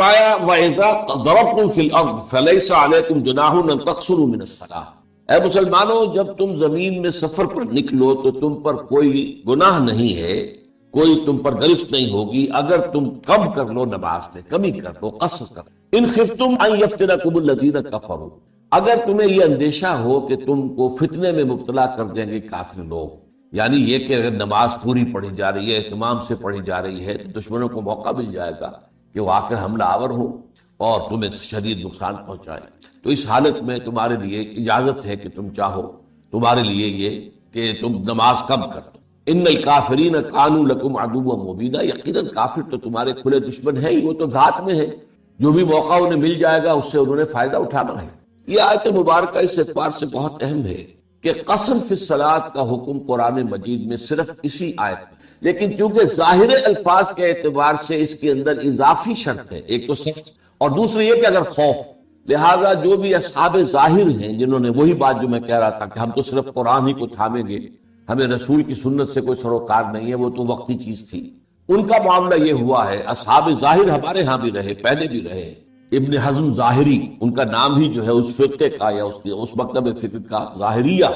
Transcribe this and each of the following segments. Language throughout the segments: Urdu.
پایا وَإِذَا ضَرَبْتُمْ فِي الْأَرْضِ فَلَيْسَ عَلَيْكُمْ جُنَاحٌ أَن تَقْصُرُوا مِنَ الصَّلَاةِ، اے مسلمانوں جب تم زمین میں سفر پر نکلو تو تم پر کوئی گناہ نہیں ہے، کوئی تم پر گرفت نہیں ہوگی اگر تم کم کر لو نماز میں، کمی کر لو، قصر کر لو۔ ان خفتم ان یفتنکم الذین کفروا، اگر تمہیں یہ اندیشہ ہو کہ تم کو فتنے میں مبتلا کر دیں گے کافر لوگ، یعنی یہ کہ اگر نماز پوری پڑھی جا رہی ہے، اہتمام سے پڑھی جا رہی ہے، تو دشمنوں کو موقع مل جائے گا کہ وہ آ کر حملہ آور ہو اور تمہیں شدید نقصان پہنچائے۔ تو اس حالت میں تمہارے لیے اجازت ہے کہ تم چاہو، تمہارے لیے یہ کہ تم نماز کم کر دو۔ ان الکافرین کانوا لکم عدوا مبینا، یقیناً کافر تو تمہارے کھلے دشمن ہے ہی، وہ تو ذات میں ہے، جو بھی موقع انہیں مل جائے گا اس سے انہوں نے فائدہ اٹھانا ہے۔ یہ آیت مبارکہ اس اعتبار سے بہت اہم ہے کہ قصر فی الصلاۃ کا حکم قرآن مجید میں صرف اسی آیت میں، لیکن چونکہ ظاہر الفاظ کے اعتبار سے اس کے اندر اضافی شرط ہے، ایک تو سخت اور دوسری یہ کہ اگر خوف، لہذا جو بھی اصحاب ظاہر ہیں جنہوں نے وہی بات جو میں کہہ رہا تھا کہ ہم تو صرف قرآن ہی کو تھامیں گے، ہمیں رسول کی سنت سے کوئی سروکار نہیں ہے، وہ تو وقتی چیز تھی، ان کا معاملہ یہ ہوا ہے۔ اصحاب ظاہر ہمارے ہاں بھی رہے، پہلے بھی رہے، ابن حزم ظاہری، ان کا نام ہی جو ہے اس فرقے کا یا اس مکتب فکر کا ظاہریہ،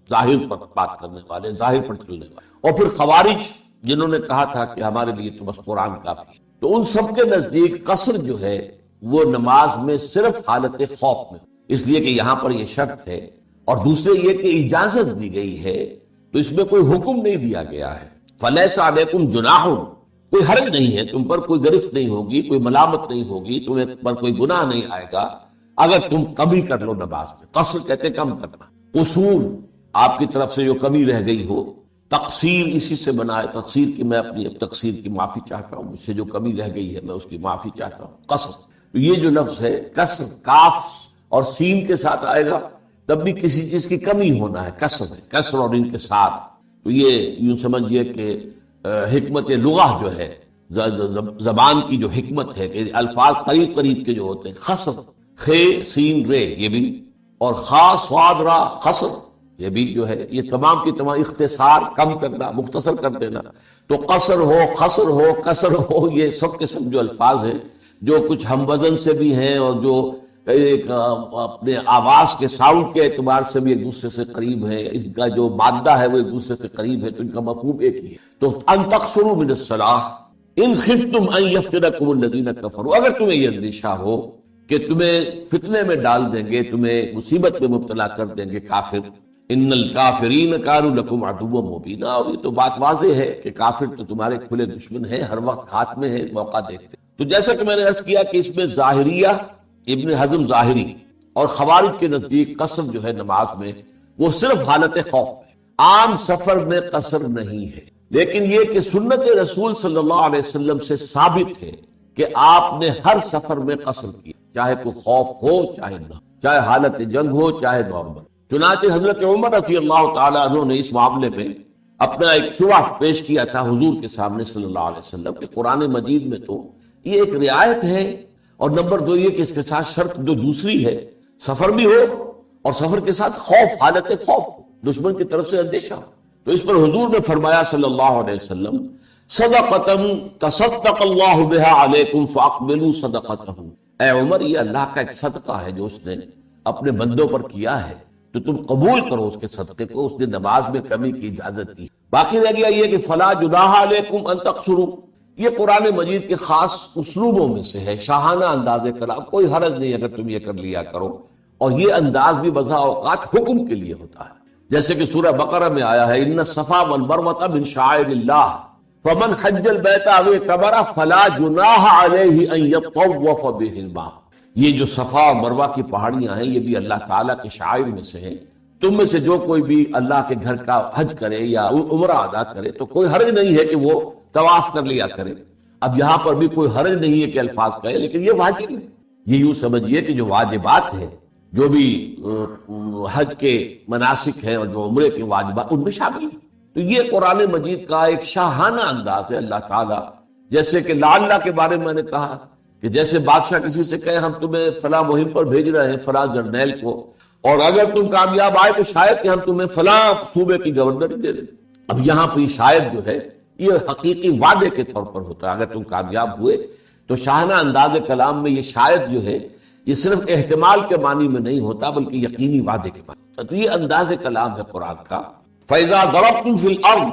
ظاہر پر بات کرنے والے، ظاہر پر چلنے والے، اور پھر خوارج جنہوں نے کہا تھا کہ ہمارے لیے تو بس قرآن کافی ہے۔ تو ان سب کے نزدیک قصر جو ہے وہ نماز میں صرف حالت خوف میں، اس لیے کہ یہاں پر یہ شرط ہے، اور دوسرے یہ کہ اجازت دی گئی ہے، تو اس میں کوئی حکم نہیں دیا گیا ہے۔ فَلَيْسَ عَلَيْكُمْ جُنَاحٌ، کوئی حرج نہیں ہے، تم پر کوئی گرفت نہیں ہوگی، کوئی ملامت نہیں ہوگی، تمہیں پر کوئی گناہ نہیں آئے گا اگر تم کمی کر لو نماز میں۔ قصر کہتے کم کرنا، قصور آپ کی طرف سے جو کمی رہ گئی ہو، تقصیر اسی سے بنا ہے، تقصیر کی میں اپنی تقصیر کی معافی چاہتا ہوں، مجھ سے جو کمی رہ گئی ہے میں اس کی معافی چاہتا ہوں۔ قصر، تو یہ جو لفظ ہے کسر، کاف اور سین کے ساتھ آئے گا تب بھی کسی چیز کی کمی ہونا ہے، کسر ہے، کسر اور ان کے ساتھ، تو یہ یوں سمجھیے کہ حکمت لغہ جو ہے، زبان کی جو حکمت ہے کہ الفاظ قریب قریب کے جو ہوتے ہیں، خصر، خے سین رے یہ بھی، اور خا صاد را خصر یہ بھی جو ہے، یہ تمام کی تمام اختصار، کم کرنا، مختصر کر دینا۔ تو قصر ہو، خصر ہو، کسر ہو، یہ سب کے سب جو الفاظ ہیں جو کچھ ہم وزن سے بھی ہیں اور جو ایک اپنے آواز کے ساؤنڈ کے اعتبار سے بھی ایک دوسرے سے قریب ہے، اس کا جو مادہ ہے وہ ایک دوسرے سے قریب ہے، تو ان کا مفہوم ایک ہی ہے۔ تو ان تقصروا من الصلاۃ ان خفتم ان یفتنکم الذین کفروا، اگر تمہیں یہ اندیشہ ہو کہ تمہیں فتنے میں ڈال دیں گے، تمہیں مصیبت میں مبتلا کر دیں گے کافر، ان الکافرین کانوا لکم عدوا مبینا، اور یہ تو بات واضح ہے کہ کافر تو تمہارے کھلے دشمن ہیں، ہر وقت ہاتھ میں ہے، موقع دیکھتے۔ تو جیسا کہ میں نے عرض کیا کہ اس میں ظاہریہ، ابن حزم ظاہری اور خوارج کے نزدیک قصر جو ہے نماز میں وہ صرف حالت خوف ہے، عام سفر میں قصر نہیں ہے، لیکن یہ کہ سنت رسول صلی اللہ علیہ وسلم سے ثابت ہے کہ آپ نے ہر سفر میں قصر کیا، چاہے کوئی خوف ہو چاہے نہ، چاہے حالت جنگ ہو چاہے نارمل۔ چنانچہ حضرت عمر رضی اللہ تعالیٰ عنہ نے اس معاملے میں اپنا ایک شبہ پیش کیا تھا حضور کے سامنے صلی اللہ علیہ وسلم کہ قرآن مجید میں تو یہ ایک رعایت ہے، اور نمبر دو یہ کہ اس کے ساتھ شرط جو دوسری ہے، سفر بھی ہو اور سفر کے ساتھ خوف، حالت خوف ہو، دشمن کی طرف سے اندیشہ ہو۔ تو اس پر حضور نے فرمایا صلی اللہ علیہ وسلم صدقۃ تصدق اللہ بہا علیکم فاقبلوا صدقتہ، اے عمر یہ اللہ کا ایک صدقہ ہے جو اس نے اپنے بندوں پر کیا ہے، تو تم قبول کرو اس کے صدقے کو، اس نے نماز میں کمی کی اجازت دی۔ باقی رہ گیا یہ کہ فلا جناح علیکم ان تقصروا، یہ قرآن مجید کے خاص اسلوبوں میں سے ہے، شاہانہ انداز کلام، کوئی حرج نہیں اگر تم یہ کر لیا کرو، اور یہ انداز بھی بسا اوقات حکم کے لیے ہوتا ہے، جیسے کہ سورہ بقرہ میں آیا ہے ان الصفا والمروۃ من شعائر اللہ فمن حج البیت او اعتمر فلا جناح علیہ ان یطوف بہما، یہ جو صفا اور مروہ کی پہاڑیاں ہیں یہ بھی اللہ تعالیٰ کے شعائر میں سے ہیں، تم میں سے جو کوئی بھی اللہ کے گھر کا حج کرے یا عمرہ ادا کرے تو کوئی حرج نہیں ہے کہ وہ طواف کر لیا کرے۔ اب یہاں پر بھی کوئی حرج نہیں ہے کہ الفاظ کہے، لیکن یہ واجب ہے، یہ یوں سمجھیے کہ جو واجبات ہیں، جو بھی حج کے مناسک ہیں اور جو عمرے کے واجبات ان میں شامل ہیں، تو یہ قرآن مجید کا ایک شاہانہ انداز ہے اللہ تعالیٰ، جیسے کہ لعل کے بارے میں نے کہا کہ جیسے بادشاہ کسی سے کہے ہم تمہیں فلاں مہم پر بھیج رہے ہیں فلاں جرنیل کو، اور اگر تم کامیاب آئے تو شاید کہ ہم تمہیں فلاں صوبے کی گورنری دے دیں۔ اب یہاں پہ شاید جو ہے یہ حقیقی وعدے کے طور پر ہوتا ہے، اگر تم کامیاب ہوئے تو شاہانہ انداز کلام میں یہ شاید جو ہے یہ صرف احتمال کے معنی میں نہیں ہوتا بلکہ یقینی وعدے کے معنی. تو یہ انداز کلام ہے قرآن کا. فَإِذَا ضَرَبْتُمْ فِي الْأَرْضِ،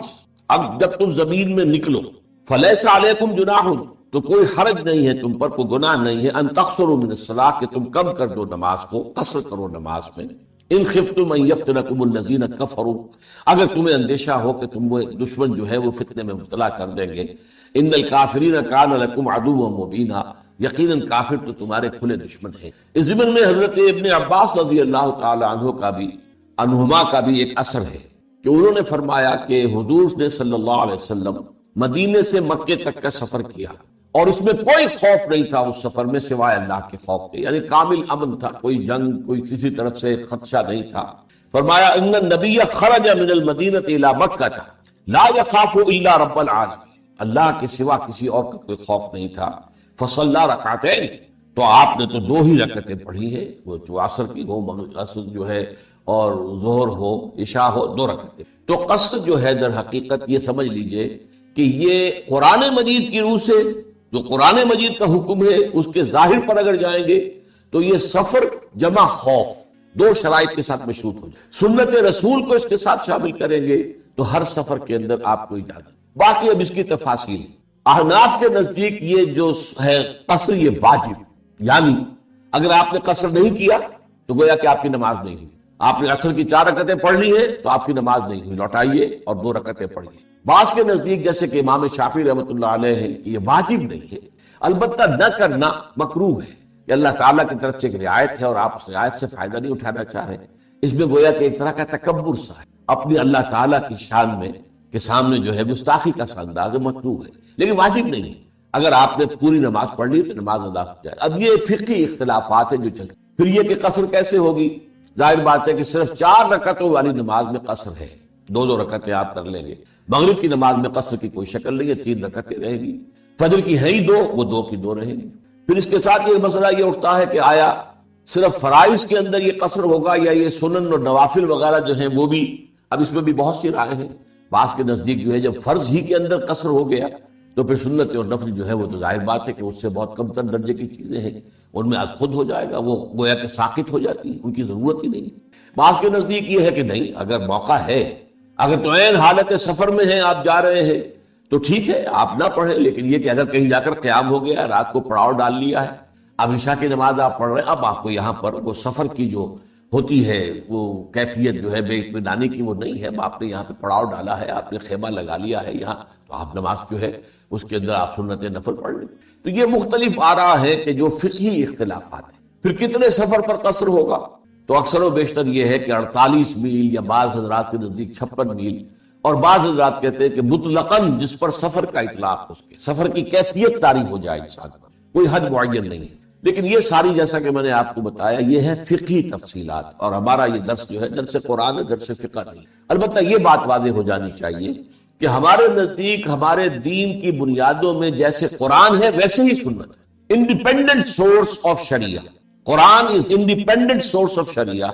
اب جب تم زمین میں نکلو، فَلَيْسَ عَلَيْكُمْ جُنَاحٌ، تو کوئی حرج نہیں ہے تم پر، کوئی گناہ نہیں ہے، ان تقصروا من الصلاۃ، کہ تم کم کر دو نماز کو، قصر کرو نماز میں. ان خفتم ان یفتنکم الذین کفروا، اگر تمہیں اندیشہ ہو کہ تم وہ دشمن جو ہے وہ فتنے میں مبتلا کر دیں گے. ان الکافرین کان لکم عدوا مبینا، یقیناً کافر تو تمہارے کھلے دشمن ہیں. اس ضمن میں حضرت ابن عباس رضی اللہ تعالی عنہما کا بھی ایک اثر ہے کہ انہوں نے فرمایا کہ حضور نے صلی اللہ علیہ وسلم مدینے سے مکے تک کا سفر کیا اور اس میں کوئی خوف نہیں تھا اس سفر میں سوائے اللہ کے خوف کے، یعنی کامل امن تھا، کوئی جنگ، کوئی کسی طرف سے خدشہ نہیں تھا. فرمایا ان النبی خرج من المدینہ الی مکہ لا یخاف الا رب العالمین، اللہ کے سوا کسی اور کا کوئی خوف نہیں تھا. فصلی رکعتین، تو آپ نے تو 2 ہی رکعتیں پڑھی ہیں، وہ جو عصر کی ہو، عصر جو ہے اور ظہر ہو، عشاء ہو، 2 رکعتیں. تو قصد جو ہے در حقیقت یہ سمجھ لیجئے کہ یہ قرآن مجید کی روح سے جو قرآن مجید کا حکم ہے اس کے ظاہر پر اگر جائیں گے تو یہ سفر جمع خوف 2 شرائط کے ساتھ مشروط ہو جائے. سنت رسول کو اس کے ساتھ شامل کریں گے تو ہر سفر کے اندر آپ کو اجازت. باقی اب اس کی تفاصیل، احناف کے نزدیک یہ جو ہے قصر یہ واجب، یعنی اگر آپ نے قصر نہیں کیا تو گویا کہ آپ کی نماز نہیں ہوئی. آپ نے عصر کی 4 رکعتیں پڑھ لی ہیں تو آپ کی نماز نہیں ہوئی، لوٹائیے اور 2 رکعتیں پڑھیے. بعض کے نزدیک جیسے کہ امام شافعی رحمۃ اللہ علیہ ہے کہ یہ واجب نہیں ہے، البتہ نہ کرنا مکروہ ہے، کہ اللہ تعالیٰ کی طرف سے ایک رعایت ہے اور آپ اس رعایت سے فائدہ نہیں اٹھانا چاہ رہے. اس میں گویا کہ ایک طرح کا تکبر سا ہے اپنی اللہ تعالیٰ کی شان میں کے سامنے جو ہے گستاخی کا سا انداز مکروہ ہے، لیکن واجب نہیں ہے. اگر آپ نے پوری نماز پڑھ لی تو نماز ادا ہو جائے. اب یہ فقہی اختلافات ہیں جو چل. پھر یہ کہ قصر کیسے ہوگی؟ ظاہر بات ہے کہ صرف 4 رکعتوں والی نماز میں قصر ہے، 2 رکعتیں آپ کر لیں گے. مغرب کی نماز میں قصر کی کوئی شکل نہیں ہے، 3 رکعتیں رہیں گی. فجر کی ہے ہی 2، وہ 2 کی 2 رہیں گی. پھر اس کے ساتھ یہ مسئلہ یہ اٹھتا ہے کہ آیا صرف فرائض کے اندر یہ قصر ہوگا یا یہ سنن اور نوافل وغیرہ جو ہیں وہ بھی؟ اب اس میں بھی بہت سی رائے ہیں. بعض کے نزدیک جو ہے جب فرض ہی کے اندر قصر ہو گیا تو پھر سنت اور نفل جو ہے وہ تو ظاہر بات ہے کہ اس سے بہت کم تر درجے کی چیزیں ہیں، ان میں از خود ہو جائے گا، وہ گویا کہ ساقط ہو جاتی ہیں، ان کی ضرورت ہی نہیں. بعض کے نزدیک یہ ہے کہ نہیں، اگر موقع ہے، اگر تو عین حالت سفر میں ہیں، آپ جا رہے ہیں تو ٹھیک ہے آپ نہ پڑھیں. لیکن یہ کہ اگر کہیں جا کر قیام ہو گیا، رات کو پڑاؤ ڈال لیا ہے، اب عشاء کی نماز آپ پڑھ رہے ہیں، اب آپ کو یہاں پر وہ سفر کی جو ہوتی ہے وہ کیفیت جو ہے بے اطمینانی کی وہ نہیں ہے. آپ نے یہاں پہ پڑاؤ ڈالا ہے، آپ نے خیمہ لگا لیا ہے یہاں، تو آپ نماز جو ہے اس کے اندر آپ سنت نفل پڑھ لیں. تو یہ مختلف آراء ہے کہ جو فقہی اختلافات ہیں. پھر کتنے سفر پر قصر ہوگا؟ تو اکثر و بیشتر یہ ہے کہ 48 میل یا بعض حضرات کے نزدیک 56 میل، اور بعض حضرات کہتے ہیں کہ مطلقاً جس پر سفر کا اطلاق ہو، اس کے سفر کی کیفیت طاری ہو جائے انسان پر، کوئی حد معین نہیں ہے. لیکن یہ ساری جیسا کہ میں نے آپ کو بتایا یہ ہے فقہی تفصیلات، اور ہمارا یہ درس جو ہے درس قرآن ہے، درس فقہ نہیں. البتہ یہ بات واضح ہو جانی چاہیے کہ ہمارے نزدیک ہمارے دین کی بنیادوں میں جیسے قرآن ہے ویسے ہی سنت ہے. انڈیپینڈنٹ سورس آف شریعہ، Quran is independent source of شریعہ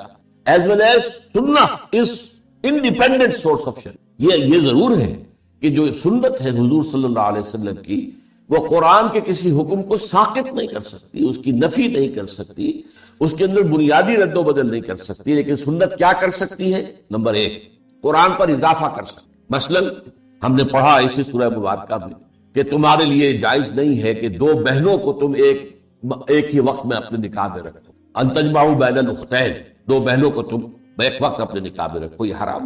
ایز ویل ایز سنہ از انڈیپینڈنٹ سورس آف شریعہ. یہ ضرور ہے کہ جو سنت ہے حضور صلی اللہ علیہ وسلم کی، وہ قرآن کے کسی حکم کو ساقط نہیں کر سکتی، اس کی نفی نہیں کر سکتی، اس کے اندر بنیادی رد و بدل نہیں کر سکتی. لیکن سنت کیا کر سکتی ہے؟ نمبر 1، قرآن پر اضافہ کر سکتی. مثلا ہم نے پڑھا اسی سورہ مبارکہ میں کہ تمہارے لیے جائز نہیں ہے کہ 2 بہنوں کو تم ایک ہی وقت میں اپنے نکاح میں رکھو. ان تجمعوا بین الاختین، 2 بہنوں کو تم ایک وقت اپنے نکاح میں رکھو، یہ حرام.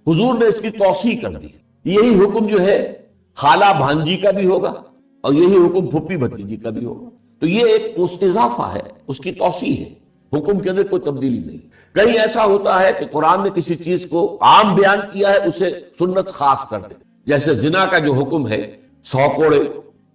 حضور نے اس کی توسیع کر دی. یہی حکم جو ہے خالہ بھانجی کا بھی ہوگا اور یہی حکم پھپھی بھتیجی کا بھی ہوگا. تو یہ ایک اس اضافہ ہے، اس کی توسیع ہے، حکم کے اندر کوئی تبدیلی نہیں. کہیں ایسا ہوتا ہے کہ قرآن نے کسی چیز کو عام بیان کیا ہے، اسے سنت خاص کر دے. جیسے زنا کا جو حکم ہے 100 کوڑے،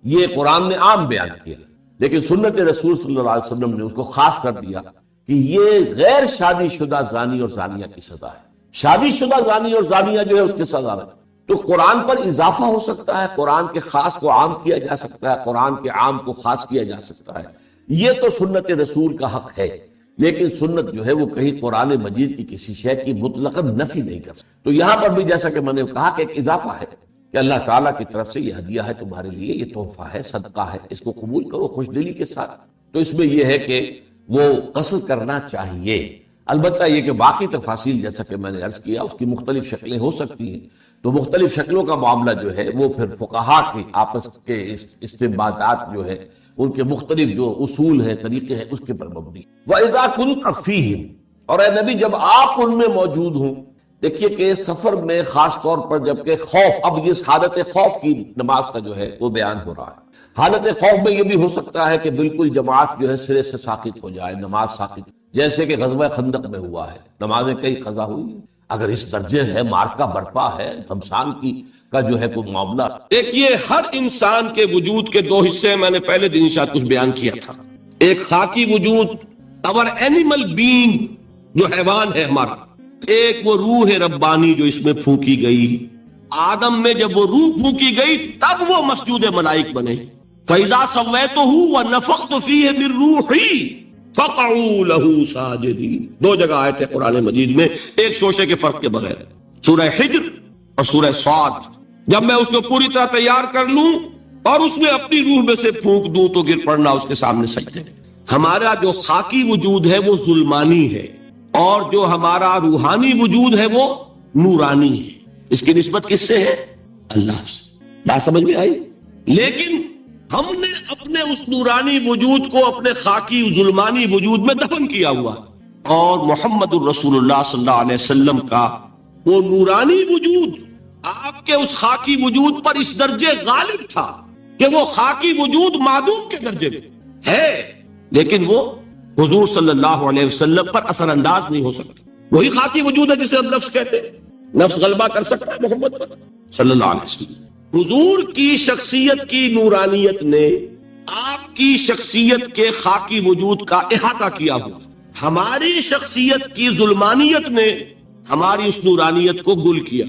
یہ قرآن نے عام بیان کیا، لیکن سنت رسول صلی اللہ علیہ وسلم نے اس کو خاص کر دیا کہ یہ غیر شادی شدہ زانی اور زانیہ کی سزا ہے. شادی شدہ زانی اور زانیہ جو ہے اس کی سزا ہے. تو قرآن پر اضافہ ہو سکتا ہے، قرآن کے خاص کو عام کیا جا سکتا ہے، قرآن کے عام کو خاص کیا جا سکتا ہے. یہ تو سنت رسول کا حق ہے، لیکن سنت جو ہے وہ کہیں قرآن مجید کی کسی شے کی مطلقاً نفی نہیں کر سکتی. تو یہاں پر بھی جیسا کہ میں نے کہا کہ ایک اضافہ ہے. کہ اللہ تعالیٰ کی طرف سے یہ ہدیہ ہے تمہارے لیے، یہ تحفہ ہے، صدقہ ہے، اس کو قبول کرو خوش دلی کے ساتھ۔ تو اس میں یہ ہے کہ وہ قصد کرنا چاہیے۔ البتہ یہ کہ باقی تفاصیل جیسا کہ میں نے عرض کیا اس کی مختلف شکلیں ہو سکتی ہیں، تو مختلف شکلوں کا معاملہ جو ہے وہ پھر فقہاء کے آپس کے استنباطات جو ہے ان کے مختلف جو اصول ہیں، طریقے ہیں، اس کے پر مبنی۔ وَإِذَا كُنْتَ فِيهِمْ، اور اے نبی جب آپ ان میں موجود ہوں۔ دیکھیے کہ سفر میں خاص طور پر جبکہ خوف، اب اس حالت خوف کی نماز کا جو ہے وہ بیان ہو رہا ہے۔ حالت خوف میں یہ بھی ہو سکتا ہے کہ بالکل جماعت جو ہے سرے سے ساقط ہو جائے، نماز ساقط، جیسے کہ غزوہ خندق میں ہوا ہے، نمازیں کئی قضا ہوئی ہیں۔ اگر اس درجے ہے، مارکا برپا ہے، گھمسان کا جو ہے کوئی معاملہ۔ دیکھیے ہر انسان کے وجود کے دو حصے میں نے پہلے دن شاید کچھ بیان کیا تھا۔ ایک خاکی وجود، اور اینیمل بینگ جو حیوان ہے ہمارا، ایک وہ روح ربانی جو اس میں پھونکی گئی۔ آدم میں جب وہ روح پھونکی گئی تب وہ مسجود ملائک بنے۔ فَإِذَا سَوَّيْتُهُ وَنَفَخْتُ فِيهِ مِن رُّوحِي فَقَعُوا لَهُ سَاجِدِينَ۔ دو جگہ آئے تھے قرآن مجید میں ایک شوشے کے فرق کے بغیر، سورہ حجر اور سورہ صاد۔ جب میں اس کو پوری طرح تیار کر لوں اور اس میں اپنی روح میں سے پھونک دوں تو گر پڑنا اس کے سامنے سجدے۔ ہمارا جو خاکی وجود ہے وہ ظلمانی ہے، اور جو ہمارا روحانی وجود ہے وہ نورانی ہے۔ اس کی نسبت کس سے ہے؟ اللہ سے۔ بات سمجھ میں آئی؟ لیکن ہم نے اپنے اس نورانی وجود کو اپنے خاکی ظلمانی وجود میں دفن کیا ہوا، اور محمد الرسول اللہ صلی اللہ علیہ وسلم کا وہ نورانی وجود آپ کے اس خاکی وجود پر اس درجے غالب تھا کہ وہ خاکی وجود معدوم کے درجے میں ہے، لیکن وہ حضور صلی اللہ علیہ وسلم پر اثر انداز نہیں ہو سکتا۔ وہی خاکی وجود ہے جسے ہم نفس کہتے ہیں، نفس غلبہ کر سکتا ہے محمد پر صلی اللہ علیہ وسلم۔ حضور کی شخصیت کی نورانیت نے آپ کی شخصیت کے خاکی وجود کا احاطہ کیا ہوا، ہماری شخصیت کی ظلمانیت نے ہماری اس نورانیت کو گل کیا،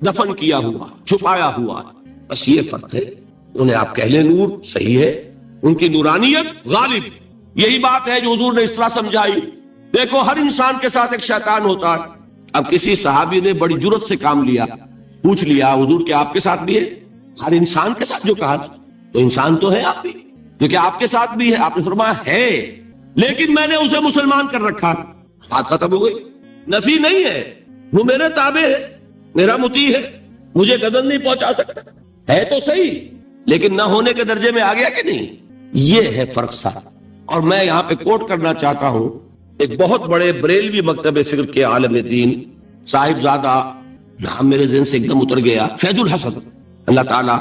دفن کیا ہوا، چھپایا ہوا۔ بس یہ فرق ہے۔ انہیں آپ کہہ لیں نور، صحیح ہے، ان کی نورانیت غالب۔ یہی بات ہے جو حضور نے اس طرح سمجھائی۔ دیکھو ہر انسان کے ساتھ ایک شیطان ہوتا ہے۔ اب کسی صحابی نے بڑی جرت سے کام لیا، پوچھ لیا حضور کہ آپ کے ساتھ بھی ہے؟ ہر انسان کے ساتھ جو کہا، تو انسان تو ہے آپ بھی، جو کہ آپ کے ساتھ بھی ہے۔ آپ نے فرمایا ہے، لیکن میں نے اسے مسلمان کر رکھا۔ بات ختم ہو گئی۔ نفی نہیں ہے، وہ میرے تابع ہے، میرا مطیع ہے، مجھے قدم نہیں پہنچا سکتا، ہے تو صحیح، لیکن نہ ہونے کے درجے میں آ گیا کہ نہیں؟ یہ ہے فرق سارا۔ اور میں یہاں پہ کوٹ کرنا چاہتا ہوں ایک بہت بڑے بریلوی مکتب فکر کے عالم دین، صاحبزادہ، نام میرے ذہن سے ایک دم اتر گیا، فیض الحسن، اللہ تعالیٰ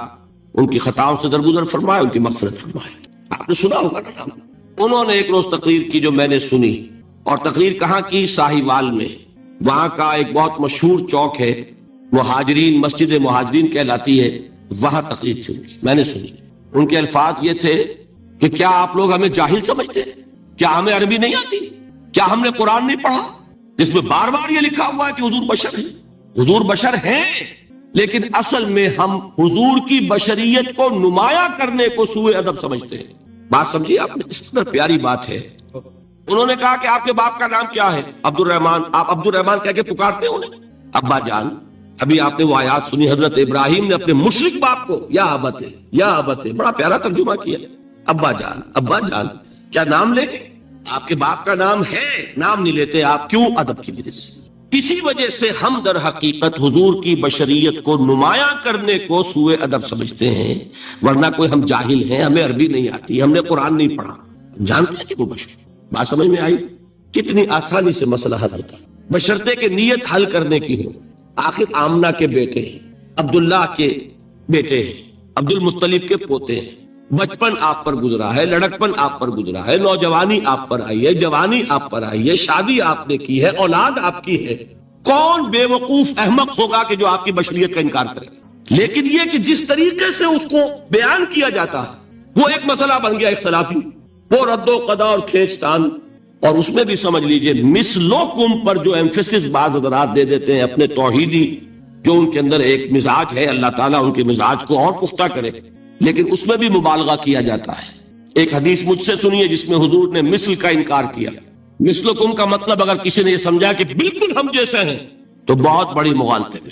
ان کی خطاؤں سے درگزر فرمائے، ان کی مغفرت فرمائے۔ آپ نے سنا ہوگا نا، انہوں نے ایک روز تقریر کی جو میں نے سنی، اور تقریر کہاں کی؟ ساہیوال میں۔ وہاں کا ایک بہت مشہور چوک ہے، مہاجرین، مسجد مہاجرین کہلاتی ہے، وہاں تقریر تھی ان کی، میں نے سنی۔ ان کے الفاظ یہ تھے کہ کیا آپ لوگ ہمیں جاہل سمجھتے ہیں؟ کیا ہمیں عربی نہیں آتی؟ کیا ہم نے قرآن نہیں پڑھا جس میں بار بار یہ لکھا ہوا ہے کہ حضور بشر ہیں؟ حضور بشر ہیں، لیکن اصل میں ہم حضور کی بشریت کو نمایاں کرنے کو سوء ادب سمجھتے ہیں۔ بات سمجھیے آپ نے، اس قدر پیاری بات ہے۔ انہوں نے کہا کہ آپ کے باپ کا نام کیا ہے؟ عبد الرحمان۔ آپ عبد الرحمان کہہ کے پکارتے ہیں انہیں؟ ابا جان۔ ابھی آپ نے وہ آیات سنی، حضرت ابراہیم نے اپنے مشرک باپ کو یا ابت، یا ابت، بڑا پیارا ترجمہ کیا، ابا جان، ابا جان۔ کیا نام لیں گے؟ آپ کے باپ کا نام ہے، نام نہیں لیتے آپ، کیوں؟ ادب کی وجہ سے۔ اسی وجہ سے ہم در حقیقت حضور کی بشریت کو نمایاں کرنے کو سوء ادب سمجھتے ہیں، ورنہ کوئی ہم جاہل ہیں، ہمیں عربی نہیں آتی، ہم نے قرآن نہیں پڑھا، جانتے ہیں کہ وہ بشر۔ بات سمجھ میں آئی؟ کتنی آسانی سے مسئلہ حل ہوتا ہے، بشرطے کہ نیت حل کرنے کی ہو۔ آخر آمنہ کے بیٹے ہیں، عبداللہ کے بیٹے ہیں، عبد المطلب کے پوتے ہیں، بچپن آپ پر گزرا ہے، لڑکپن آپ پر گزرا ہے، نوجوانی آپ پر آئی ہے، جوانی آپ پر آئی ہے، شادی آپ نے کی ہے، اولاد آپ کی ہے۔ کون بے وقوف احمق ہوگا کہ جو آپ کی بشریت کا انکار کرے؟ لیکن یہ کہ جس طریقے سے اس کو بیان کیا جاتا ہے وہ ایک مسئلہ بن گیا اختلافی، وہ رد و قضا اور کھینچ تان۔ اور اس میں بھی سمجھ لیجئے مثلکم پر جو ایمفیسس بعض حضرات دے دیتے ہیں اپنے توحیدی، جو ان کے اندر ایک مزاج ہے، اللہ تعالیٰ ان کے مزاج کو اور پختہ کرے، لیکن اس میں بھی مبالغہ کیا جاتا ہے۔ ایک حدیث مجھ سے سنیے جس میں حضور نے مثل کا انکار کیا۔ مثلکم کا مطلب اگر کسی نے یہ سمجھا کہ بالکل ہم جیسے ہیں تو بہت بڑی مغالطے میں۔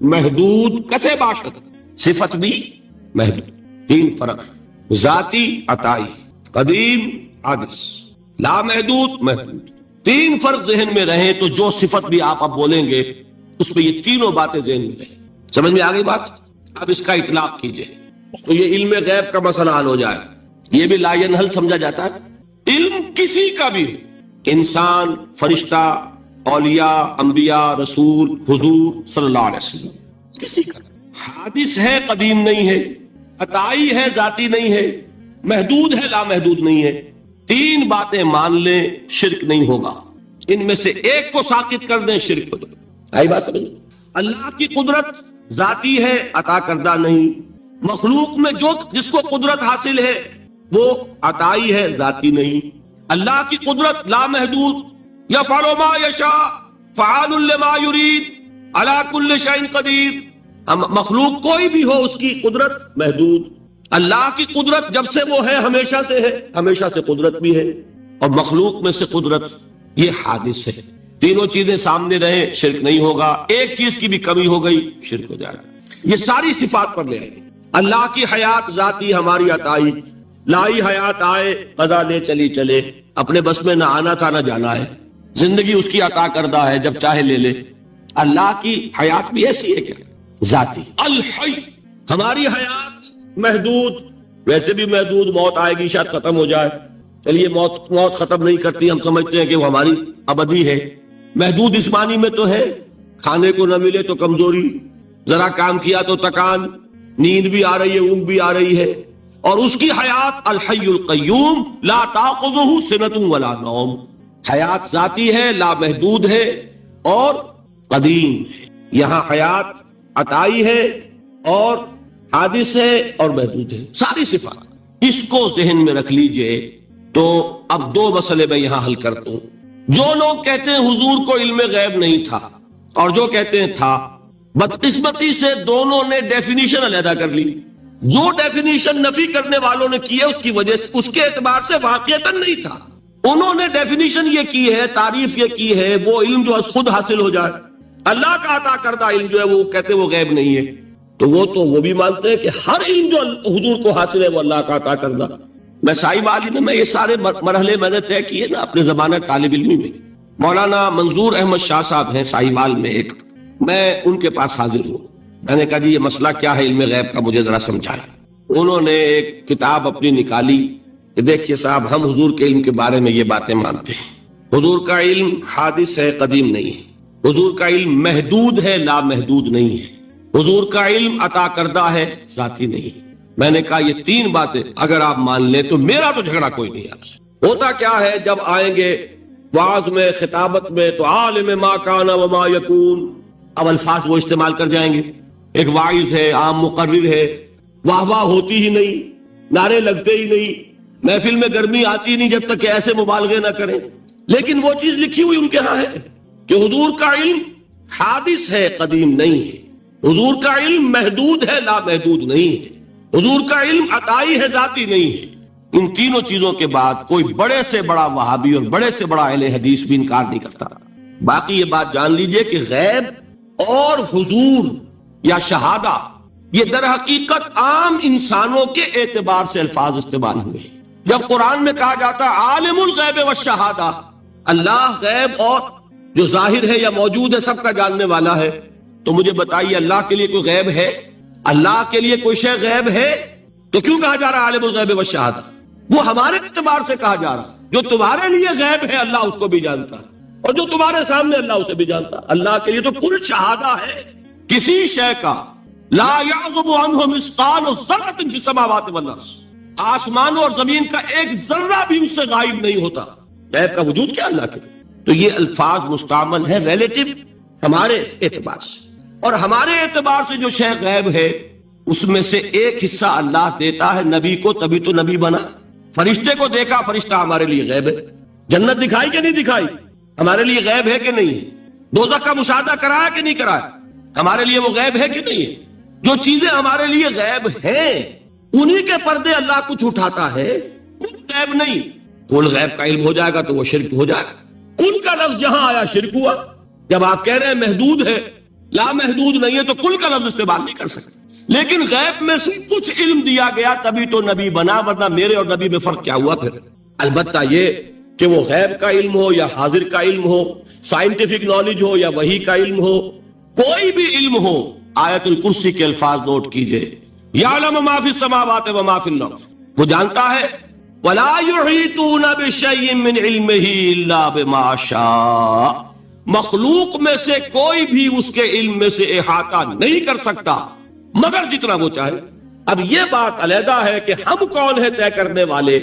محدود کسے باشد، صفت بھی محدود. 3 فرق، ذاتی عطائی، قدیم حادث، لامحدود محدود. 3 فرق ذہن میں رہیں تو جو صفت بھی آپ اب بولیں گے اس میں یہ تینوں باتیں ذہن میں رہیں. سمجھ میں آ گئی بات؟ اب اس کا اطلاق کیجئے تو یہ علم غیب کا مسئلہ حل ہو جائے. یہ بھی لا ینحل سمجھا جاتا ہے. علم کسی کا بھی ہو، انسان، فرشتہ، اولیاء، انبیاء، رسول، حضور صلی اللہ علیہ وسلم، کسی کا حادث ہے، قدیم نہیں ہے، عطائی ہے، ذاتی نہیں ہے، محدود ہے، لامحدود نہیں ہے. 3 باتیں مان لیں، شرک نہیں ہوگا. ان میں سے ایک کو ساقط کر دیں، شرک ہو جائے. آئی بات سمجھ؟ اللہ کی قدرت ذاتی ہے، عطا کردہ نہیں. مخلوق میں جس کو قدرت حاصل ہے وہ عطائی ہے، ذاتی نہیں. اللہ کی قدرت لامحدود، یفعل ما یشاء فعال لما یرید علی کل شیء قدیر. مخلوق کوئی بھی ہو اس کی قدرت محدود. اللہ کی قدرت جب سے وہ ہے ہمیشہ سے ہے، ہمیشہ سے قدرت بھی ہے. اور مخلوق میں سے قدرت یہ حادث ہے. تینوں چیزیں سامنے رہیں، شرک نہیں ہوگا. ایک چیز کی بھی کمی ہو گئی، شرک ہو جائے گا. یہ ساری صفات پر لے آئیں گے. اللہ کی حیات ذاتی، ہماری عطائی. لائی حیات آئے، قضا لے چلی چلے، اپنے بس میں نہ آنا تھا نہ جانا ہے. زندگی اس کی عطا کردہ ہے، جب چاہے لے لے. اللہ کی حیات بھی ایسی ہے کیا؟ ذاتی. الحی، ہماری حیات محدود، ویسے بھی محدود. موت آئے گی، شاید ختم ہو جائے. چلیے موت ختم نہیں کرتی، ہم سمجھتے ہیں کہ وہ ہماری ابدی ہے. محدود اس معنی میں تو ہے کھانے کو نہ ملے تو کمزوری، ذرا کام کیا تو تکان، نیند بھی آ رہی ہے، اونگ بھی آ رہی ہے. اور اس کی حیات الحی القیوم لا تاخذہ سنۃ ولا نوم. حیات ذاتی ہے، لامحدود ہے اور قدیم ہے. یہاں حیات عطائی ہے اور حادث ہے اور محدود ہے، ساری صفات. اس کو ذہن میں رکھ لیجئے. تو اب 2 مسئلے میں یہاں حل کرتا ہوں. جو لوگ کہتے ہیں حضور کو علم غیب نہیں تھا اور جو کہتے ہیں تھا، بدقسمتی سے دونوں نے ڈیفینیشن علیحدہ کر لی. جو ڈیفینیشن نفی کرنے والوں نے کی ہے اس کی وجہ سے، اس کے اعتبار سے واقعتاً نہیں تھا. انہوں نے ڈیفینیشن یہ کی ہے، تعریف یہ کی ہے، وہ علم جو خود حاصل ہو جائے. اللہ کا عطا کردہ علم جو ہے وہ کہتے ہیں وہ غیب نہیں ہے. تو وہ بھی مانتے ہیں کہ ہر علم جو حضور کو حاصل ہے وہ اللہ کا عطا کردہ. میں صاحب عالم میں یہ سارے مرحلے میں نے طے کیے نا اپنے زمانہ طالب علمی میں. مولانا منظور احمد شاہ صاحب ہیں صاحبال میں ایک، میں ان کے پاس حاضر ہوں. میں نے کہا جی یہ مسئلہ کیا ہے علم غیب کا، مجھے ذرا سمجھائیں. انہوں نے ایک کتاب اپنی نکالی کہ دیکھیے صاحب، ہم حضور کے علم کے بارے میں یہ باتیں مانتے ہیں. حضور کا علم حادث ہے، قدیم نہیں ہے. حضور کا علم محدود ہے، لامحدود نہیں ہے. حضور کا علم عطا کردہ ہے، ذاتی نہیں ہے. میں نے کہا یہ 3 باتیں اگر آپ مان لیں تو میرا تو جھگڑا کوئی نہیں ہے. ہوتا کیا ہے جب آئیں گے وعظ میں، خطابت میں، تو عالم ما کان وما یکون، اب الفاظ وہ استعمال کر جائیں گے. ایک واعظ ہے، عام مقرر ہے، واہ واہ ہوتی ہی نہیں، نعرے لگتے ہی نہیں، محفل میں گرمی آتی نہیں جب تک کہ ایسے مبالغے نہ کریں. لیکن وہ چیز لکھی ہوئی ان کے ہاں ہے کہ حضور کا علم حادث ہے، قدیم نہیں ہے. حضور کا علم محدود ہے، لامحدود نہیں ہے. حضور کا علم عطائی ہے، ذاتی نہیں ہے. ان تینوں چیزوں کے بعد کوئی بڑے سے بڑا وہابی اور بڑے سے بڑا اہل حدیث بھی انکار نہیں کرتا. باقی یہ بات جان لیجئے کہ غیب اور حضور یا شہادہ یہ در حقیقت عام انسانوں کے اعتبار سے الفاظ استعمال ہوئے. جب قرآن میں کہا جاتا عالم الغیب والشہادہ، اللہ غیب اور جو ظاہر ہے یا موجود ہے سب کا جاننے والا ہے، تو مجھے بتائیے اللہ کے لیے کوئی غیب ہے؟ اللہ کے لیے کوئی شے غیب ہے؟ تو کیوں کہا جا رہا عالم الغیب والشہادہ؟ وہ ہمارے اعتبار سے کہا جا رہا. جو تمہارے لیے غیب ہے اللہ اس کو بھی جانتا ہے، اور جو تمہارے سامنے اللہ اسے بھی جانتا ہے. اللہ کے لیے تو کل شہادہ ہے. کسی شے کا لا یعزب عنہ مثقال ذرۃ فی السماوات والارض، آسمانوں اور زمین کا ایک ذرہ بھی اس سے غائب نہیں ہوتا. غیب کا وجود کیا اللہ کے؟ تو یہ الفاظ مستعمل ہے ریلیٹو ہمارے اعتبار سے، اور ہمارے اعتبار سے جو شے غیب ہے اس میں سے ایک حصہ اللہ دیتا ہے نبی کو، تبھی تو نبی بنا. فرشتے کو دیکھا، فرشتہ ہمارے لیے غیب ہے. جنت دکھائی کہ نہیں دکھائی، ہمارے لیے غیب ہے کہ نہیں ہے. دوزخ کا مشاہدہ کرایا کہ نہیں کرایا، ہمارے لیے وہ غیب ہے کہ نہیں ہے. جو چیزیں ہمارے لیے غیب ہیں انہی کے پردے اللہ کچھ اٹھاتا ہے، کچھ غیب نہیں. کل غیب کا علم ہو جائے گا تو وہ شرک ہو جائے گا. کل کا لفظ جہاں آیا شرک ہوا. جب آپ کہہ رہے ہیں محدود ہے، لامحدود نہیں ہے تو کل کا لفظ استعمال نہیں کر سکتے. لیکن غیب میں سے کچھ علم دیا گیا تبھی تو نبی بنا، ورنہ میرے اور نبی میں فرق کیا ہوا پھر؟ البتہ یہ کہ وہ غیب کا علم ہو یا حاضر کا علم ہو، سائنٹیفک نالج ہو یا وحی کا علم ہو، کوئی بھی علم ہو، آیت الکرسی کے الفاظ نوٹ کیجئے، یعلم ما فی السماوات و ما فی الارض، وہ جانتا ہے وَلَا يُحِيطُونَ بِشَيْءٍ مِّنْ عِلْمِهِ إِلَّا بِمَا شَاءَ، مخلوق میں سے کوئی بھی اس کے علم میں سے احاطہ نہیں کر سکتا مگر جتنا وہ چاہے. اب یہ بات علیحدہ ہے کہ ہم کون ہے طے کرنے والے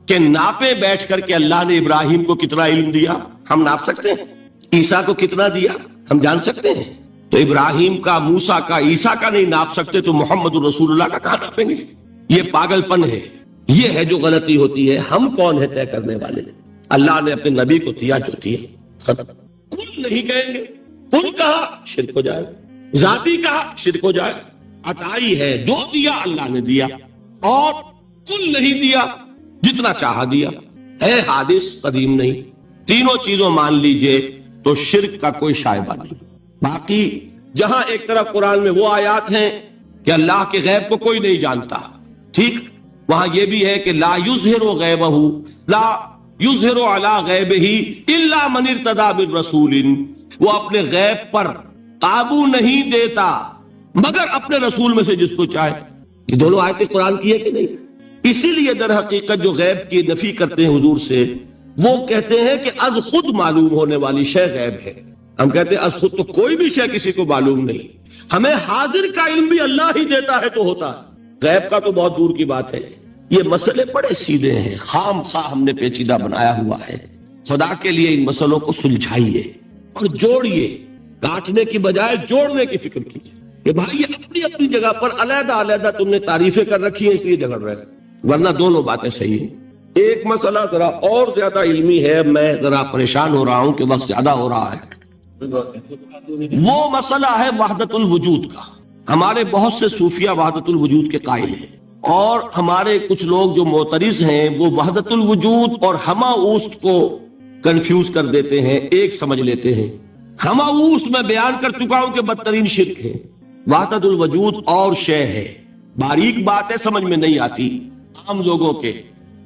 کہ ناپے بیٹھ کر کے اللہ نے ابراہیم کو کتنا علم دیا ہم ناپ سکتے ہیں؟ عیسیٰ کو کتنا دیا ہم جان سکتے ہیں؟ تو ابراہیم کا، موسیٰ کا، عیسیٰ کا نہیں ناپ سکتے تو محمد رسول اللہ کا کہاں ناپیں گے؟ یہ پاگل پن ہے، یہ ہے جو غلطی ہوتی ہے. ہم کون ہے طے کرنے والے؟ اللہ نے اپنے نبی کو دیا جو دیا، ختم. کل نہیں کہیں گے، کل کہا شرک ہو جائے، ذاتی کہا شرک ہو جائے. عطائی ہے، جو دیا اللہ نے دیا، اور کل نہیں دیا، جتنا چاہا دیا. ہے حادث، قدیم نہیں. تینوں چیزوں مان لیجئے تو شرک کا کوئی شائبہ نہیں. باقی جہاں ایک طرف قرآن میں وہ آیات ہیں کہ اللہ کے غیب کو کوئی نہیں جانتا، ٹھیک، وہاں یہ بھی ہے کہ لا یظہر غیبہ، لا یظہر علی غیبہ الا من ارتضی بالرسول، وہ اپنے غیب پر قابو نہیں دیتا مگر اپنے رسول میں سے جس کو چاہے. یہ دونوں آیتیں قرآن کی ہے کہ نہیں؟ اسی لیے در حقیقت جو غیب کی نفی کرتے ہیں حضور سے، وہ کہتے ہیں کہ از خود معلوم ہونے والی شے غیب ہے. ہم کہتے ہیں از خود تو کوئی بھی شے کسی کو معلوم نہیں. ہمیں حاضر کا علم بھی اللہ ہی دیتا ہے تو ہوتا ہے، غیب کا تو بہت دور کی بات ہے. یہ مسئلے بڑے سیدھے ہیں، خام خواہ ہم نے پیچیدہ بنایا ہوا ہے. خدا کے لیے ان مسئلوں کو سلجھائیے اور جوڑیے، کاٹنے کی بجائے جوڑنے کی فکر کیجیے کہ بھائی یہ اپنی اپنی جگہ پر علیحدہ علیحدہ تم نے تعریفیں کر رکھی ہیں اس لیے جھگڑ رہے ہیں، ورنہ دونوں باتیں صحیح ہیں. ایک مسئلہ ذرا اور زیادہ علمی ہے، میں ذرا پریشان ہو رہا ہوں کہ وقت زیادہ ہو رہا ہے. وہ مسئلہ ہے وحدت الوجود کا. ہمارے بہت سے صوفیہ وحدت الوجود کے قائل ہیں، اور ہمارے کچھ لوگ جو معترض ہیں وہ وحدت الوجود اور ہمہ اوست کو کنفیوز کر دیتے ہیں، ایک سمجھ لیتے ہیں. ہمہ اوست میں بیان کر چکا ہوں کہ بدترین شرک ہے. وحدت الوجود اور شے ہے، باریک بات ہے، سمجھ میں نہیں آتی عام لوگوں کے.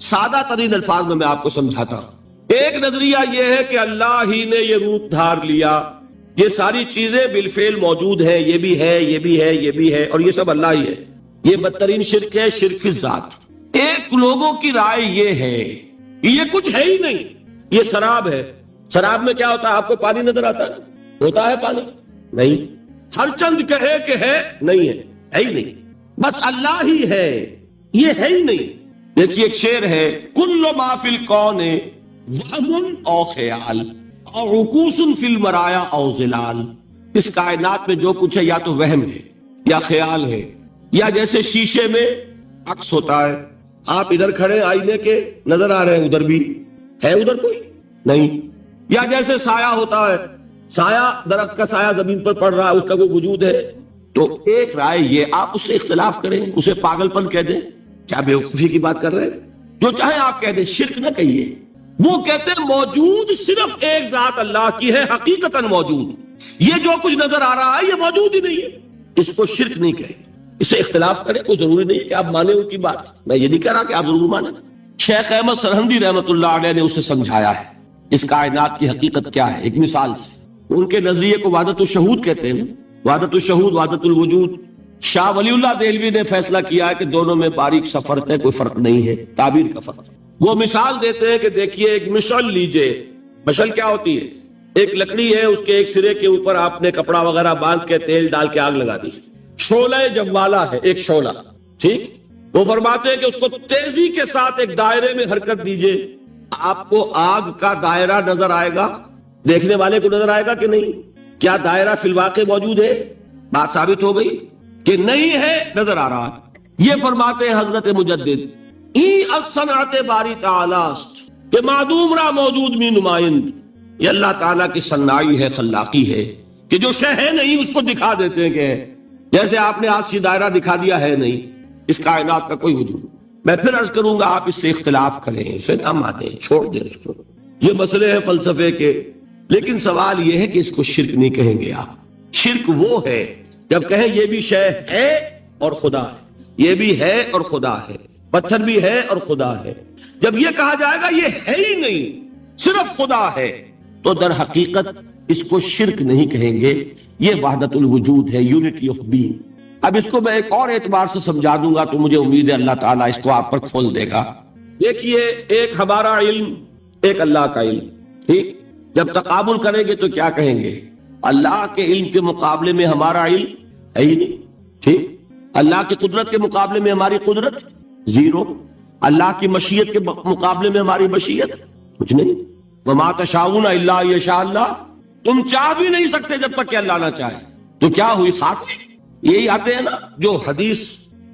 سادہ ترین الفاظ میں آپ کو سمجھاتا ہوں. ایک نظریہ یہ ہے کہ اللہ ہی نے یہ روپ دھار لیا، یہ ساری چیزیں بالفعل موجود ہیں، یہ بھی ہے، یہ بھی ہے، یہ بھی ہے، اور یہ سب اللہ ہی ہے. یہ بدترین شرک ہے، شرک فی الذات. ایک لوگوں کی رائے یہ ہے کہ یہ کچھ ہے ہی نہیں، یہ شراب ہے. شراب میں کیا ہوتا ہے؟ آپ کو پانی نظر آتا ہے؟ ہوتا ہے پانی؟ نہیں. ہر چند کہے کہ ہے، نہیں ہے، ہے ہی نہیں. بس اللہ ہی ہے، یہ ہے ہی نہیں. دیکھیے ایک شعر ہے، کل ما فی الکون وہم او خیال اور عکوس فی المرایا او ظلال. اس کائنات میں جو کچھ ہے یا تو وہم ہے یا خیال ہے، یا جیسے شیشے میں عکس ہوتا ہے، آپ ادھر کھڑے آئینے کے نظر آ رہے ہیں، ادھر بھی ہے، ادھر کوئی نہیں. یا جیسے سایہ ہوتا ہے، سایہ درخت کا سایہ زمین پر پڑ رہا ہے، اس کا کوئی وجود ہے. تو ایک رائے یہ، آپ اس سے اختلاف کریں، اسے پاگل پن کہہ دیں، کیا بیوقوفی کی بات کر رہے ہیں؟ جو چاہے آپ کہہ دیں، شرک نہ کہیے. وہ کہتے ہیں موجود صرف ایک ذات اللہ کی ہے، حقیقتاً موجود. یہ جو کچھ نظر آ رہا ہے یہ موجود ہی نہیں ہے، اس کو شرک نہیں کہیں. اسے اختلاف کریں، کوئی ضروری نہیں ہے کہ آپ مانیں ان کی بات. میں یہ نہیں کہہ رہا کہ آپ ضرور مانیں. شیخ احمد سرہندی رحمت اللہ علیہ نے اسے سمجھایا ہے اس کائنات کی حقیقت کیا ہے ایک مثال سے. ان کے نظریے کو وحدت الشہود کہتے ہیں. وحدت الشہود، وحدت الوجود. شاہ ولی اللہ دہلوی نے فیصلہ کیا ہے کہ دونوں میں باریک سا فرق ہے، کوئی فرق نہیں ہے، تعبیر کا فرق. وہ مثال دیتے ہیں کہ دیکھیے ایک مشعل لیجئے. مشعل کیا ہوتی ہے؟ ایک لکڑی ہے، اس کے ایک سرے کے اوپر آپ نے کپڑا وغیرہ باندھ کے تیل ڈال کے آگ لگا دی. شعلہ جوالا ہے، ایک شعلہ، ٹھیک. وہ فرماتے ہیں کہ اس کو تیزی کے ساتھ ایک دائرے میں حرکت دیجئے، آپ کو آگ کا دائرہ نظر آئے گا، دیکھنے والے کو نظر آئے گا کہ نہیں؟ کیا دائرہ فی الواقع موجود ہے؟ بات ثابت ہو گئی کہ نہیں ہے، نظر آ رہا ہے. یہ فرماتے ہیں حضرت مجدد، ای الصنعت باری تعالی است، کہ معدوم را موجود می نمائند. یہ اللہ تعالیٰ کی صناعی ہے، خلاقی ہے کہ جو شے ہے نہیں اس کو دکھا دیتے ہیں کہ ہے. جیسے آپ نے آج سی دائرہ دکھا دیا ہے نہیں، اس کائنات کا کوئی وجود. میں پھر عرض کروں گا، آپ اس سے اختلاف کریں، اسے نہ مانیں، چھوڑ دیں اس کو. یہ مسئلے ہیں فلسفے کے، لیکن سوال یہ ہے کہ اس کو شرک نہیں کہیں گے آپ. شرک وہ ہے جب کہیں یہ بھی شے ہے اور خدا ہے، یہ بھی ہے اور خدا ہے، پتھر بھی ہے اور خدا ہے۔ جب یہ کہا جائے گا یہ ہے ہی نہیں صرف خدا ہے، تو در حقیقت اس کو شرک نہیں کہیں گے، یہ وحدت الوجود ہے، یونٹی آف بینگ۔ اب اس کو میں ایک اور اعتبار سے سمجھا دوں گا تو مجھے امید ہے اللہ تعالیٰ اس کو آپ پر کھول دے گا۔ دیکھیے، ایک ہمارا علم، ایک اللہ کا علم، ٹھیک؟ جب تقابل کریں گے تو کیا کہیں گے؟ اللہ کے علم کے مقابلے میں ہمارا علم ہے ہی نہیں، ٹھیک؟ اللہ کی قدرت کے مقابلے میں ہماری قدرت زیرو، اللہ کی مشیت کے مقابلے میں ہماری مشیت کچھ نہیں۔ وما تشاؤون الا ان یشاء اللہ، تم چاہ بھی نہیں سکتے جب تک کہ اللہ نہ چاہے۔ تو کیا ہوئی خاک؟ یہی آتے ہیں نا جو حدیث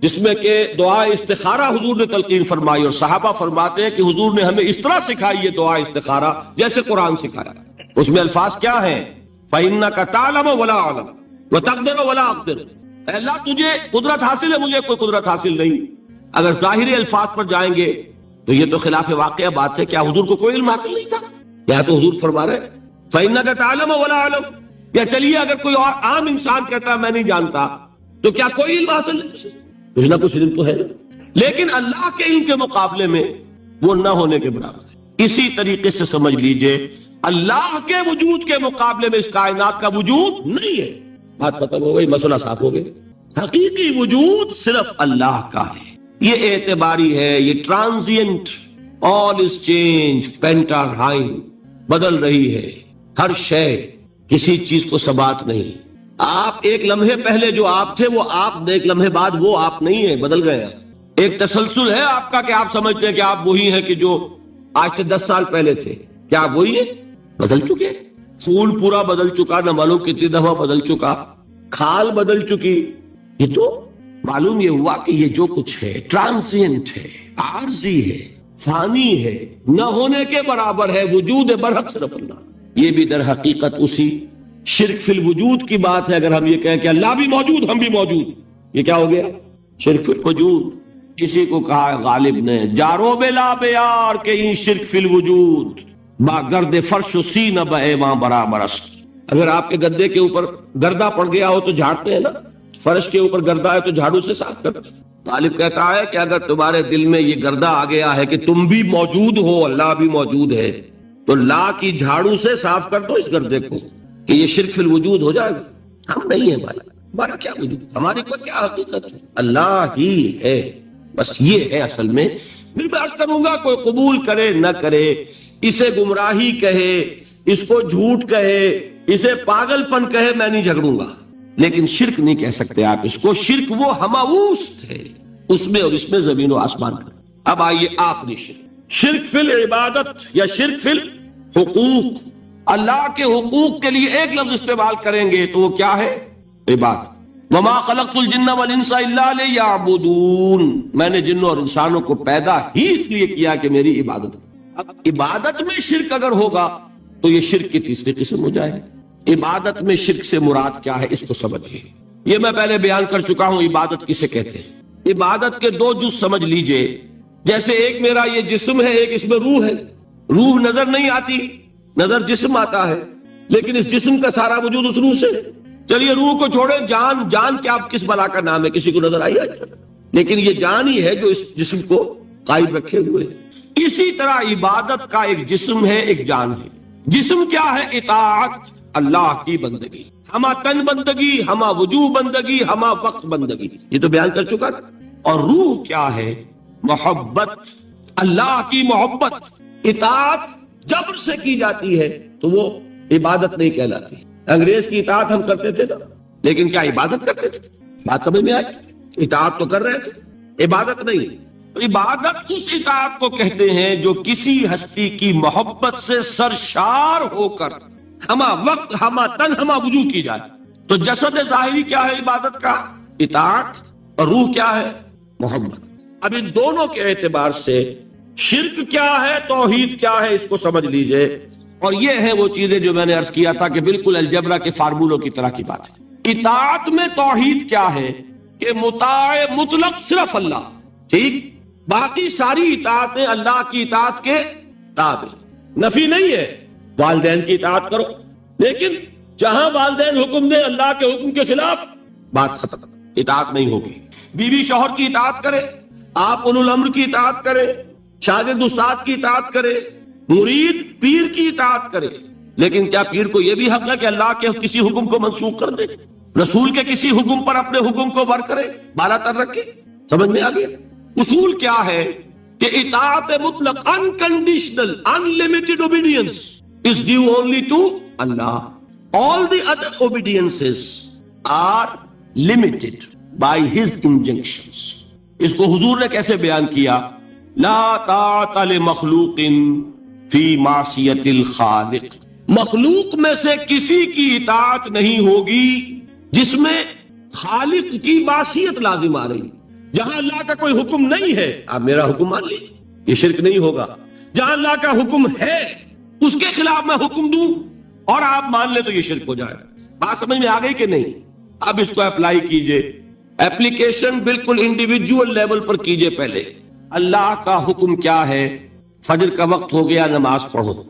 جس میں کہ دعا استخارہ حضور نے تلقین فرمائی، اور صحابہ فرماتے ہیں کہ حضور نے ہمیں اس طرح سکھائی یہ دعا استخارہ جیسے قرآن سکھایا۔ اس میں الفاظ کیا ہیں؟ فَإِنَّكَ تَعْلَمُ وَلَا أَعْلَمُ وَتَقْدِرُ وَلَا أَقْدِرُ، اے اللہ تجھے قدرت حاصل ہے، مجھے کوئی قدرت حاصل نہیں۔ اگر ظاہری الفاظ پر جائیں گے تو یہ تو خلاف واقعہ بات ہے۔ کیا حضور کو کوئی علم حاصل نہیں تھا؟ یہاں تو حضور فرما رہے فَإِنَّكَ تَعْلَمُ وَلَا أَعْلَمُ، یا چلیے اگر کوئی اور عام انسان کہتا ہے میں نہیں جانتا، تو کیا کوئی علم حاصل نہیں؟ کچھ نہ کچھ علم تو ہے، لیکن اللہ کے علم کے مقابلے میں وہ نہ ہونے کے برابر ہے۔ اسی طریقے سے سمجھ لیجئے اللہ کے وجود کے مقابلے میں اس کائنات کا وجود نہیں ہے۔ بات ختم ہو گئی، مسئلہ صاف ہو گیا۔ حقیقی وجود صرف اللہ کا ہے، یہ اعتباری ہے، یہ ٹرانزینٹ، آل از چینج، پینٹارائن، بدل رہی ہے ہر شے، کسی چیز کو ثبات نہیں۔ آپ ایک لمحے پہلے جو آپ تھے وہ آپ، ایک لمحے بعد وہ آپ نہیں ہیں، بدل گئے ہیں۔ ایک تسلسل ہے آپ کا کہ آپ سمجھتے ہیں کہ آپ وہی ہیں کہ جو آج سے 10 سال پہلے تھے۔ کیا آپ وہی ہیں؟ بدل چکے، پھول پورا بدل چکا، نہ معلوم کتنی دفعہ بدل چکا، کھال بدل چکی۔ یہ تو معلوم یہ ہوا کہ یہ جو کچھ ہے ٹرانزینٹ ہے، عارضی ہے، فانی ہے، نہ ہونے کے برابر ہے، وجود برحق صرف اللہ۔ یہ بھی در حقیقت اسی شرک فی الوجود کی بات ہے۔ اگر ہم یہ کہیں کہ اللہ بھی موجود ہم بھی موجود، یہ کیا ہو گیا؟ شرک فی الوجود۔ کسی کو کہا ہے غالب نے جارو بلا بیار کہ این شرک فی الوجود، با گرد فرش و سینہ بے وہاں برابر است۔ اگر آپ کے گدے کے اوپر گردہ پڑ گیا ہو تو جھاڑتے ہیں نا، فرش کے اوپر گردہ ہے تو جھاڑو سے صاف کرتے ہیں۔ غالب کہتا ہے کہ اگر تمہارے دل میں یہ گردہ آ گیا ہے کہ تم بھی موجود ہو، اللہ بھی موجود ہے، تو لا کی جھاڑو سے صاف کر دو اس گردے کو، کہ یہ شرک فی الوجود ہو جائے گا۔ ہم نہیں ہیں بھائی، ہمارا کیا وجود، ہماری کوئی کیا حقیقت ہے، اللہ ہی ہے، بس یہ ہے اصل میں۔ پھر میں عرض کروں گا کوئی قبول کرے نہ کرے، اسے گمراہی کہے، اس کو جھوٹ کہے، اسے پاگل پن کہے، میں نہیں جھگڑوں گا، لیکن شرک نہیں کہہ سکتے آپ اس کو۔ شرک وہ ہماوست ہے، اس میں اور اس میں زمین و آسمان کا۔ اب آئیے آخری شرک، شرک فی العبادت یا شرک فی الحقوق۔ اللہ کے حقوق کے لیے ایک لفظ استعمال کریں گے تو وہ کیا ہے؟ عبادت۔ وما خلقت الجن والانس الا لیعبدون، میں نے جنوں اور انسانوں کو پیدا ہی اس لیے کیا کہ میری عبادت۔ اب عبادت میں شرک اگر ہوگا تو یہ شرک کی تیسری قسم ہو جائے گی۔ عبادت میں شرک سے مراد کیا ہے اس کو سمجھیے۔ یہ میں پہلے بیان کر چکا ہوں عبادت کسے کہتے ہیں۔ عبادت کے دو جز سمجھ لیجئے، جیسے ایک میرا یہ جسم ہے، ایک اس میں روح ہے۔ روح نظر نہیں آتی، نظر جسم آتا ہے، لیکن اس جسم کا سارا وجود اس روح سے ہے۔ چلیے روح کو چھوڑے، جان، جان کیا کس بلا کا نام ہے، کسی کو نظر آئی آج تک؟ لیکن یہ جان ہی ہے جو اس جسم کو قائم رکھے ہوئے ہے۔ اسی طرح عبادت کا ایک جسم ہے، ایک جان ہے۔ جسم کیا ہے؟ اطاعت، اللہ کی بندگی، ہما تن بندگی، ہما وجوہ بندگی، ہما وقت بندگی، یہ تو بیان کر چکا۔ اور روح کیا ہے؟ محبت، اللہ کی محبت۔ اطاعت جبر سے کی جاتی ہے تو وہ عبادت نہیں کہلاتی۔ انگریز کی اطاعت ہم کرتے تھے نا، لیکن کیا عبادت کرتے تھے؟ بات سمجھ میں آئی؟ اطاعت تو کر رہے تھے، عبادت نہیں۔ عبادت اس اطاعت کو کہتے ہیں جو کسی ہستی کی محبت سے سرشار ہو کر ہما وقت، ہما تن، ہما وجود کی جائے۔ تو جسد ظاہری کیا ہے عبادت کا؟ اطاعت، اور روح کیا ہے؟ محبت۔ اب ان دونوں کے اعتبار سے شرک کیا ہے، توحید کیا ہے، اس کو سمجھ لیجئے۔ اور یہ ہے وہ چیزیں جو میں نے عرض کیا تھا کہ بالکل الجبرا کے فارمولوں کی طرح کی بات ہے۔ اطاعت میں توحید کیا ہے کہ مطاع مطلق صرف اللہ، ٹھیک، باقی ساری اطاعتیں اللہ کی اطاعت کے تابع۔ نفی نہیں ہے، والدین کی اطاعت کرو، لیکن جہاں والدین حکم دے اللہ کے حکم کے خلاف، بات ختم، اطاعت نہیں ہوگی۔ بیوی شوہر کی اطاعت کرے، آپ اولو الامر کی اطاعت کرے، شاگرد استاد کی اطاعت کرے، مرید پیر کی اطاعت کرے، لیکن کیا پیر کو یہ بھی حق ہے کہ اللہ کے کسی حکم کو منسوخ کر دے، رسول کے کسی حکم پر اپنے حکم کو بر کرے، بالا تر رکھے؟ سمجھ میں آ گیا؟ اصول کیا ہے کہ اطاعت مطلق unconditional unlimited obedience is due only to Allah. All the other obediences are limited by His injunctions. اس کو حضور نے کیسے بیان کیا؟ لا طاعت لمخلوق فی معصیت الخالق، مخلوق میں سے کسی کی اطاعت نہیں ہوگی جس میں خالق کی معصیت لازم آ رہی۔ جہاں اللہ کا کوئی حکم نہیں ہے آپ میرا حکم مان لیجیے، یہ شرک نہیں ہوگا۔ جہاں اللہ کا حکم ہے اس کے خلاف میں حکم دوں اور آپ مان لیں تو یہ شرک ہو جائے۔ بات سمجھ میں آ گئی کہ نہیں؟ اب اس کو اپلائی کیجئے، اپلیکیشن بالکل انڈیویجول لیول پر کیجئے۔ پہلے اللہ کا حکم کیا ہے؟ فجر کا وقت ہو گیا، نماز پڑھو۔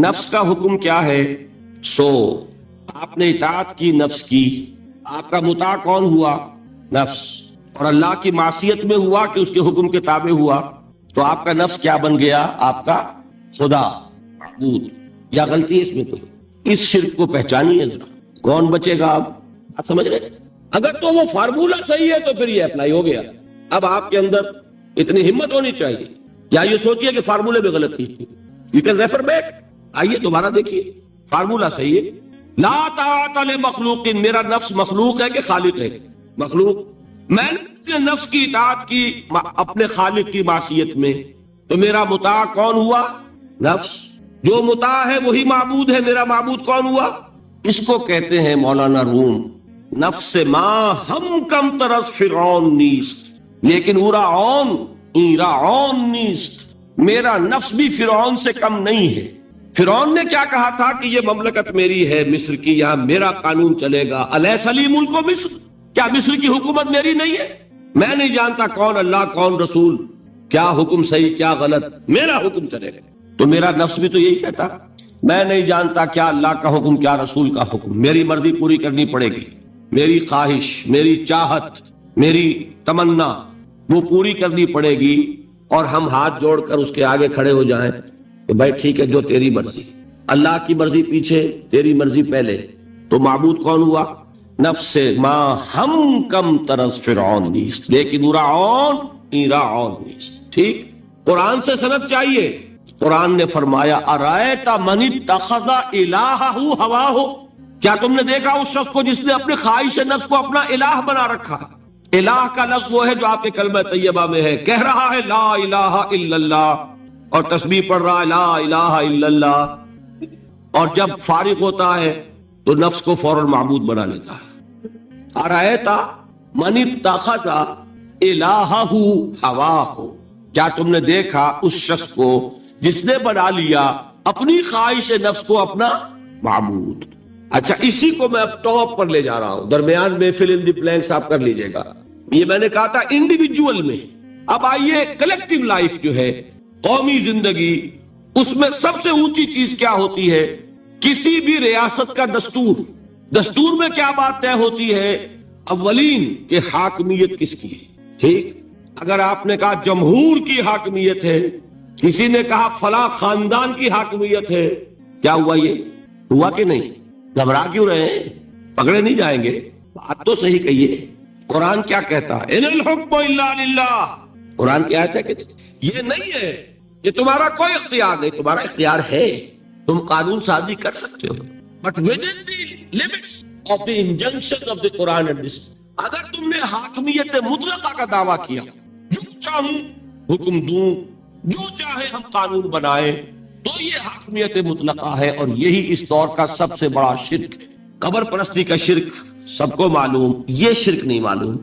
نفس کا حکم کیا ہے؟ سو۔ آپ نے اطاعت کی نفس کی، آپ کا مطاع کون ہوا؟ نفس۔ اور اللہ کی معصیت میں ہوا کہ اس کے حکم کے تابع ہوا، تو آپ کا نفس کیا بن گیا؟ آپ کا خدا، معبود۔ یا غلطی ہے اس میں؟ تو اس شرک کو پہچانیے ذرا، کون بچے گا؟ آپ سمجھ رہے؟ اگر تو وہ فارمولہ صحیح ہے تو پھر یہ اپلائی ہو گیا۔ اب آپ کے اندر اتنی ہمت ہونی چاہیے، یا یہ سوچیے کہ فارمولے میں غلطی ہے، یو کین ریفر بیک، آئیے دوبارہ دیکھیے، فارمولہ صحیح ہے۔ لا طاعت لمخلوق، میرا نفس مخلوق ہے کہ خالق ہے؟ مخلوق۔ میں نے اپنے نفس کی اطاعت کی اپنے خالق کی معصیت میں، تو میرا مطاع کون ہوا؟ نفس۔ جو مطاع ہے وہی معبود ہے، میرا معبود کون ہوا؟ اس کو کہتے ہیں مولانا روم، نفس ما ہم کم ترس فرعون نیست لیکن اورا عون ایرا عون نیست، میرا نفس بھی فرعون سے کم نہیں ہے۔ فرعون نے کیا کہا تھا کہ یہ مملکت میری ہے مصر کی، یہاں میرا قانون چلے گا، الیس لی ملک مصر، کیا مصر کی حکومت میری نہیں ہے؟ میں نہیں جانتا کون اللہ کون رسول، کیا حکم صحیح کیا غلط، میرا حکم چلے گا۔ تو میرا نفس بھی تو یہی کہتا، میں نہیں جانتا کیا اللہ کا حکم کیا رسول کا حکم، میری مرضی پوری کرنی پڑے گی، میری خواہش، میری چاہت، میری تمنا وہ پوری کرنی پڑے گی، اور ہم ہاتھ جوڑ کر اس کے آگے کھڑے ہو جائیں کہ بھائی ٹھیک ہے جو تیری مرضی، اللہ کی مرضی پیچھے تیری مرضی پہلے۔ تو معبود کون ہوا؟ نفس ما ہم کم ترس فرعون نیست لیکن ارعون ایرعون نیست۔ ٹھیک، قرآن سے سند چاہیے۔ قرآن نے فرمایا ارائیت من اتخذ الہہ ہواہ، کیا تم نے دیکھا اس شخص کو جس نے اپنے خواہش نفس کو اپنا الہ بنا رکھا؟ الہ کا لفظ وہ ہے جو آپ کے کلمہ طیبہ میں ہے، کہہ رہا ہے لا الہ الا اللہ اور تسبیح پڑھ رہا ہے لا الہ الا اللہ، اور جب فارغ ہوتا ہے تو نفس کو فوراً معبود بنا لیتا ہے۔ ارائیت من اتخذ الہہ ہواہ، کیا تم نے دیکھا اس شخص کو جس نے بنا لیا اپنی خواہش نفس کو اپنا معبود؟ اچھا، اسی کو میں اب ٹاپ پر لے جا رہا ہوں، درمیان میں فل ان دی بلینکس آپ کر لیجئے گا۔ یہ میں نے کہا تھا انڈیویجول میں، اب آئیے کلیکٹیو لائف جو ہے، قومی زندگی، اس میں سب سے اونچی چیز کیا ہوتی ہے؟ کسی بھی ریاست کا دستور۔ دستور میں کیا بات طے ہوتی ہے؟ اولین کہ حاکمیت کس کی ہے۔ ٹھیک، اگر آپ نے کہا جمہور کی حاکمیت ہے، کسی نے کہا فلاں خاندان کی حاکمیت ہے، کیا ہوا؟ یہ ہوا کہ نہیں؟ گھبرا کیوں رہے ہیں؟ پکڑے نہیں جائیں گے؟ بات تو صحیح کہیے۔ قرآن کیا کہتا ہے؟ ان الحکم الا للہ۔ قرآن کیا ہے کہ یہ نہیں ہے کہ تمہارا کوئی اختیار نہیں، تمہارا اختیار ہے، تم قانون سازی کر سکتے ہو، but within the limits of the injunctions of the Quran and this۔ اگر تم نے حاکمیت مطلقہ کا دعویٰ کیا، جو چاہوں حکم دوں، جو چاہے ہم قانون بنائیں، تو یہ حاکمیت مطلقہ ہے، اور یہی اس دور کا سب سے بڑا شرک ہے۔ قبر پرستی کا شرک سب کو معلوم، یہ شرک نہیں معلوم۔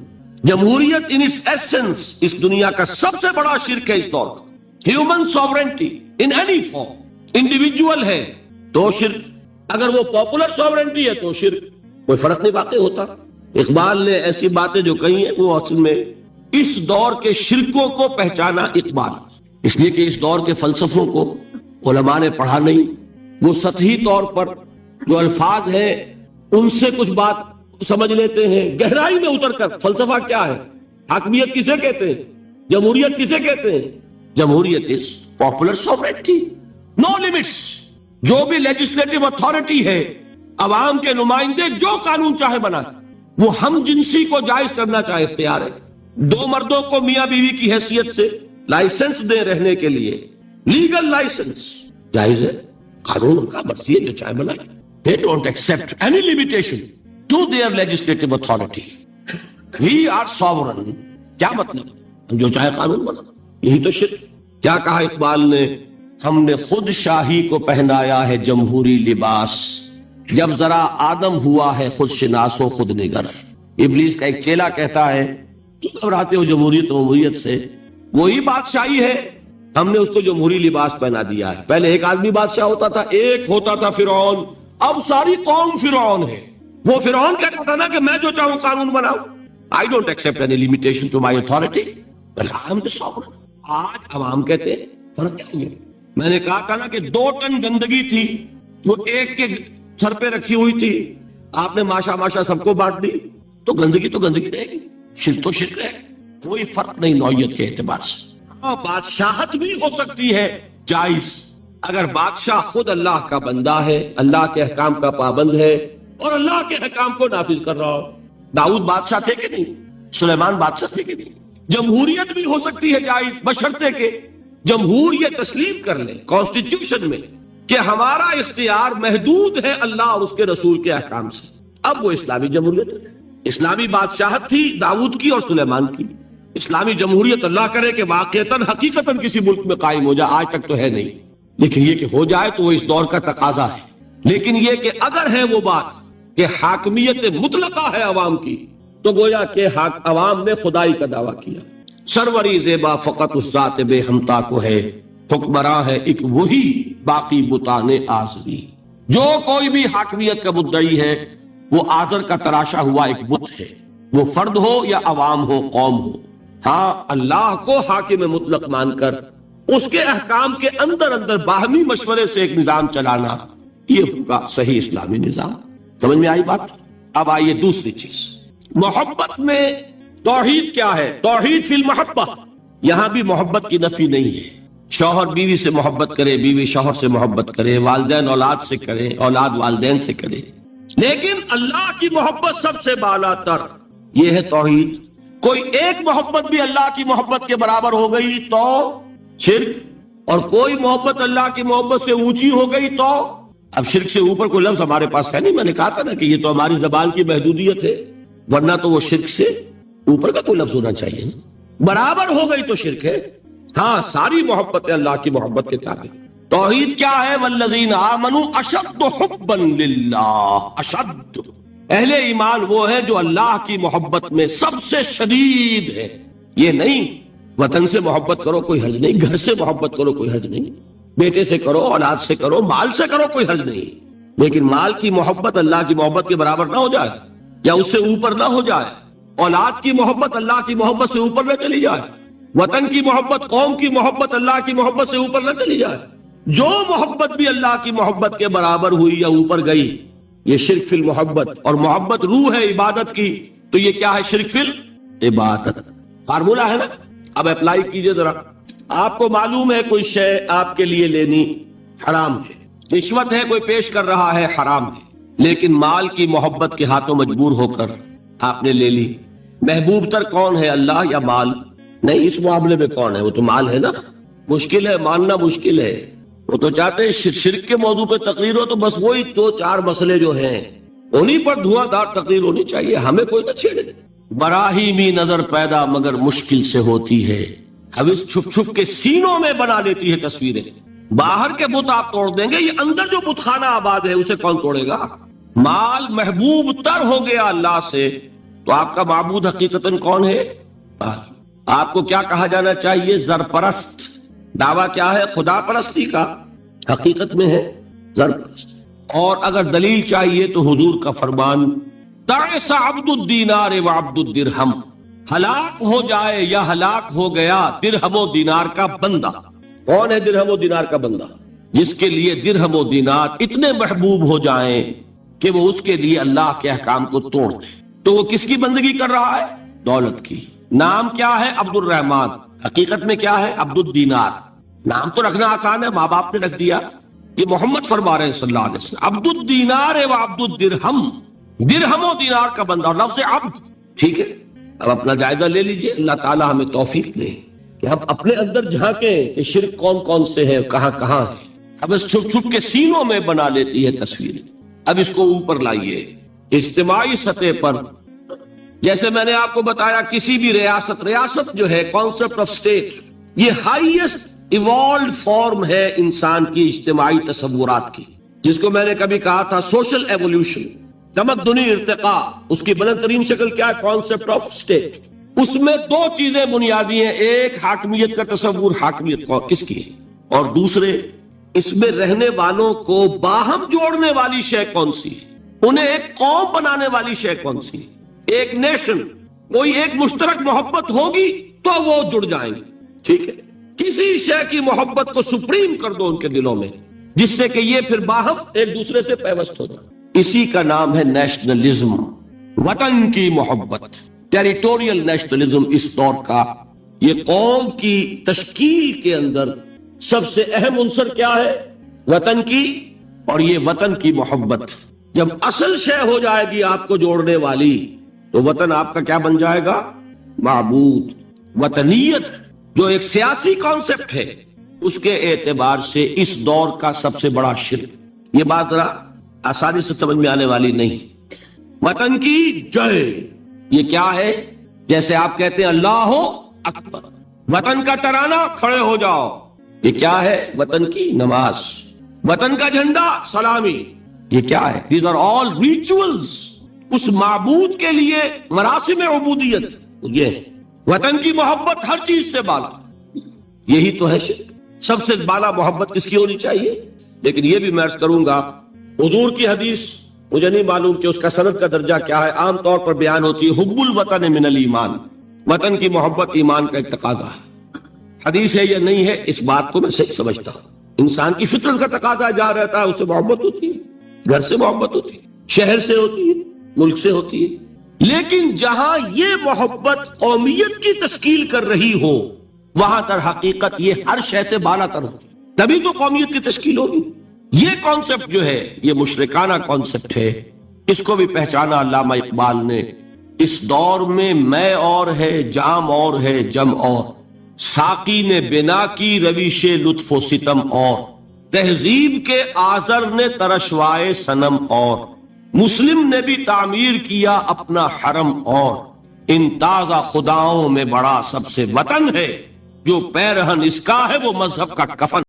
جمہوریت ان اس ایسنس اس دنیا کا سب سے بڑا شرک ہے اس دور کا۔ Human sovereignty in any form, individual ہے تو شرک، اگر وہ پاپولر سوورنٹی ہے تو شرک، کوئی فرق نہیں واقع ہوتا۔ اقبال نے ایسی باتیں جو کہی ہیں وہ اصل میں اس دور کے شرکوں کو پہچانا اقبال، اس لیے کہ اس دور کے فلسفوں کو علماء نے پڑھا نہیں، وہ سطحی طور پر جو الفاظ ہیں ان سے کچھ بات سمجھ لیتے ہیں، گہرائی میں اتر کر فلسفہ کیا ہے، حاکمیت کسے کہتے ہیں، جمہوریت کسے کہتے ہیں؟ جمہوریت is popular sovereignty, know limits. جو بھی لیجسلیٹو اتھارٹی ہے، عوام کے نمائندے جو قانون چاہے بنائے، وہ ہم جنسی کو جائز کرنا چاہے اختیار ہے. دو مردوں کو میاں بیوی کی حیثیت سے لائسنس دے رہنے کے لیے، لیگل لائسنس جائز ہے، قانون ان کا مرضی ہے جو چاہے بنائے. They don't accept any limitation to their legislative authority. We are sovereign. کیا مطلب؟ ہم جو چاہے قانون بنا، یہی تو شرک. کیا کہا اقبال نے؟ ہم نے خود شاہی کو پہنایا ہے جمہوری لباس، جب ذرا آدم ہوا ہے خود شناس و خود نگر. ابلیس کا ایک چیلا کہتا ہے تو گھبراتے ہو جمہوریت سے، وہی بادشاہی ہے، ہم نے اس کو جمہوری لباس پہنا دیا ہے. پہلے ایک آدمی بادشاہ ہوتا تھا، ایک ہوتا تھا فرعون، اب ساری قوم فرعون ہے. وہ فرعون کہتا تھا نا کہ میں جو چاہوں قانون بناؤں. I don't accept any limitation to my authority. But I am the sovereign. آج عوام کہتے ہیں فرق کیا ہو گیا؟ میں نے کہا تھا نا کہ 2 ٹن گندگی تھی، وہ ایک کے سر پہ رکھی ہوئی تھی، آپ نے ماشا سب کو بانٹ دی، تو گندگی رہے گی، شرک تو شرک رہے گی. کوئی فرق نہیں نوعیت کے اعتبار سے. ہاں بادشاہت بھی ہو سکتی ہے جائز، اگر بادشاہ خود اللہ کا بندہ ہے، اللہ کے احکام کا پابند ہے اور اللہ کے احکام کو نافذ کر رہا ہو. داؤد بادشاہ تھے کہ نہیں؟ سلیمان بادشاہ تھے کہ نہیں؟ جمہوریت بھی ہو سکتی ہے جائز، بشرطے کہ جمہور یہ تسلیم کر لے کانسٹیٹیوشن میں کہ ہمارا اختیار محدود ہے اللہ اور اس کے رسول کے احکام سے. اب وہ اسلامی جمہوریت ہے. اسلامی بادشاہت تھی داؤد کی اور سلیمان کی. اسلامی جمہوریت اللہ کرے کہ واقعتاً حقیقتاً کسی ملک میں قائم ہو جائے، آج تک تو ہے نہیں، لیکن یہ کہ ہو جائے تو وہ اس دور کا تقاضا ہے. لیکن یہ کہ اگر ہے وہ بات کہ حاکمیت مطلقہ ہے عوام کی، تو گویا کہ عوام نے خدائی کا دعویٰ کیا. سروری زیبا فقط اس ذات بے ہمتا کو ہے، حکمراں ہے ایک وہی باقی بتان آزری. جو کوئی بھی حاکمیت کا مدعی ہے وہ آزر کا تراشا ہوا ایک بت ہے، وہ فرد ہو یا عوام ہو، قوم ہو. ہاں اللہ کو حاکم مطلق مان کر اس کے احکام کے اندر باہمی مشورے سے ایک نظام چلانا، یہ ہوگا صحیح اسلامی نظام. سمجھ میں آئی بات؟ اب آئیے دوسری چیز، محبت میں توحید کیا ہے؟ توحید فی المحبہ. یہاں بھی محبت کی نفی نہیں ہے. شوہر بیوی سے محبت کرے، بیوی شوہر سے محبت کرے، والدین اولاد سے کرے، اولاد والدین سے کرے، لیکن اللہ کی محبت سب سے بالا تر، یہ ہے توحید. کوئی ایک محبت بھی اللہ کی محبت کے برابر ہو گئی تو شرک، اور کوئی محبت اللہ کی محبت سے اونچی ہو گئی تو اب شرک سے اوپر کوئی لفظ ہمارے پاس ہے نہیں. میں نے کہا تھا نا کہ یہ تو ہماری زبان کی محدودیت ہے، ورنہ تو وہ شرک سے اوپر کا کوئی لفظ ہونا چاہیے نا. برابر ہو گئی تو شرک ہے. ہاں ساری محبت اللہ کی محبت کے تابع. توحید کیا ہے؟ والذین آمنوا اشد حبا للہ. اشد، اہل ایمان وہ ہے جو اللہ کی محبت میں سب سے شدید ہے. یہ نہیں وطن سے محبت کرو کوئی حرج نہیں، گھر سے محبت کرو کوئی حرج نہیں، بیٹے سے کرو، اولاد سے کرو، مال سے کرو، کوئی حرج نہیں، لیکن مال کی محبت اللہ کی محبت کے برابر نہ ہو جائے یا اس سے اوپر نہ ہو جائے. اولاد کی محبت اللہ کی محبت سے اوپر نہ چلی جائے. وطن کی محبت، قوم کی محبت اللہ کی محبت سے اوپر نہ چلی جائے. جو محبت بھی اللہ کی محبت کے برابر ہوئی یا اوپر گئی، یہ شرک فی المحبت. اور محبت روح ہے عبادت کی، تو یہ کیا ہے؟ شرک فی العبادت. فارمولہ ہے نا. اب اپلائی کیجئے ذرا. آپ کو معلوم ہے کوئی شے آپ کے لیے لینی حرام ہے، رشوت ہے کوئی پیش کر رہا ہے، حرام ہے، لیکن مال کی محبت کے ہاتھوں مجبور ہو کر آپ نے لے لی. محبوب تر کون ہے، اللہ یا مال؟ نہیں، اس معاملے میں کون ہے؟ وہ تو مال ہے نا. مشکل ہے، ماننا مشکل ہے. وہ تو چاہتے ہیں شرک کے موضوع پہ تقریر ہو تو بس وہی 2-4 مسئلے جو ہیں انہی پر دھواں دار تقریر ہونی چاہیے، ہمیں کوئی نہ چھیڑے. براہیمی نظر پیدا مگر مشکل سے ہوتی ہے، حوث چھپ چھپ کے سینوں میں بنا لیتی ہے تصویریں. باہر کے بت آپ توڑ دیں گے، یہ اندر جو بت خانہ آباد ہے اسے کون توڑے گا؟ مال محبوب تر ہو گیا اللہ سے تو آپ کا معبود حقیقتاً کون ہے؟ آپ کو کیا کہا جانا چاہیے؟ زر پرست. دعویٰ کیا ہے؟ خدا پرستی کا. حقیقت میں ہے زر پرست. اور اگر دلیل چاہیے تو حضور کا فرمان تعس عبد الدینار وعبد الدرہم. ہلاک ہو جائے یا ہلاک ہو گیا درہم و دینار کا بندہ. کون ہے درہم و دینار کا بندہ؟ جس کے لیے درہم و دینار اتنے محبوب ہو جائیں کہ وہ اس کے لیے اللہ کے احکام کو توڑ دے. تو وہ کس کی بندگی کر رہا ہے؟ دولت کی. نام کیا ہے؟ عبد الرحمان. حقیقت میں کیا ہے؟ عبد الدینار. نام تو رکھنا آسان ہے، ماں باپ نے رکھ دیا. یہ محمد فرما رہے ہیں صلی اللہ علیہ وسلم، عبد الدینار و عبد الدرہم، درہم و دینار کا بندہ، اور لفظ عبد. ٹھیک ہے، اب اپنا جائزہ لے لیجئے، اللہ تعالی ہمیں توفیق دے کہ ہم اپنے اندر جھانکیں کہ شرک کون کون سے ہے، کہاں کہاں ہے. اب اس چھپ چھپ کے سینوں میں بنا لیتی ہے تصویریں. اب اس کو اوپر لائیے اجتماعی سطح پر. جیسے میں نے آپ کو بتایا کسی بھی ریاست جو ہے، کانسیپٹ آف اسٹیٹ، یہ ہائیسٹ ایوالوڈ فارم ہے انسان کی اجتماعی تصورات کی، جس کو میں نے کبھی کہا تھا سوشل ایوولوشن، تمدنی ارتقاء. اس کی بلند ترین شکل کیا ہے؟ Concept of state. اس میں دو چیزیں بنیادی ہیں، ایک حاکمیت کا تصور، حاکمیت کس کی ہے، اور دوسرے اس میں رہنے والوں کو باہم جوڑنے والی شے کون سی ہے، انہیں ایک قوم بنانے والی شے کون سی ہے. ایک نیشن، کوئی ایک مشترک محبت ہوگی تو وہ جڑ جائیں گے. ٹھیک ہے، کسی شے کی محبت کو سپریم کر دو ان کے دلوں میں، جس سے کہ یہ پھر باہم ایک دوسرے سے پیوست ہو جائے. اسی کا نام ہے نیشنلزم، وطن کی محبت، ٹیریٹوریل نیشنلزم. اس دور کا یہ قوم کی تشکیل کے اندر سب سے اہم عنصر کیا ہے؟ وطن کی، اور یہ وطن کی محبت. جب اصل شے ہو جائے گی آپ کو جوڑنے والی، تو وطن آپ کا کیا بن جائے گا؟ معبود. وطنیت جو ایک سیاسی کانسیپٹ ہے، اس کے اعتبار سے اس دور کا سب سے بڑا شرک. یہ بات ذرا آسانی سے سمجھ میں آنے والی نہیں. وطن کی جے، یہ کیا ہے؟ جیسے آپ کہتے ہیں اللہ اکبر. وطن کا ترانہ، کھڑے ہو جاؤ، یہ کیا ہے؟ وطن کی نماز. وطن کا جھنڈا، سلامی، یہ کیا ہے؟ These are all rituals. اس معبود کے لیے مراسم عبودیت. یہ وطن کی محبت ہر چیز سے بالا، یہی تو ہے شرک. سب سے بالا محبت کس کی ہونی چاہیے؟ لیکن یہ بھی میں عرض کروں گا، حضور کی حدیث مجھے نہیں معلوم کہ اس کا سند کا درجہ کیا ہے، عام طور پر بیان ہوتی ہے حب الوطن من الایمان، وطن کی محبت ایمان کا ایک تقاضا ہے. حدیث ہے یا نہیں ہے، اس بات کو میں صحیح سمجھتا ہوں. انسان کی فطرت کا تقاضا جہاں رہتا ہے، اس سے محبت ہوتی ہے، گھر سے محبت ہوتی ہے، شہر سے ہوتی ہے، ملک سے ہوتی ہے. لیکن جہاں یہ محبت قومیت کی تشکیل کر رہی ہو، وہاں در حقیقت یہ ہر شے سے بالا تر ہوتی، تبھی تو قومیت کی تشکیل ہوگی. یہ کانسیپٹ جو ہے، یہ مشرکانہ کانسیپٹ ہے. اس کو بھی پہچانا علامہ اقبال نے. اس دور میں میں اور ہے، جام اور ہے، جم اور، ساقی نے بنا کی رویش لطف و ستم اور، تہذیب کے آزر نے ترشوائے صنم اور، مسلم نے بھی تعمیر کیا اپنا حرم اور، ان تازہ خداؤں میں بڑا سب سے وطن ہے، جو پیرہن اس کا ہے وہ مذہب کا کفن.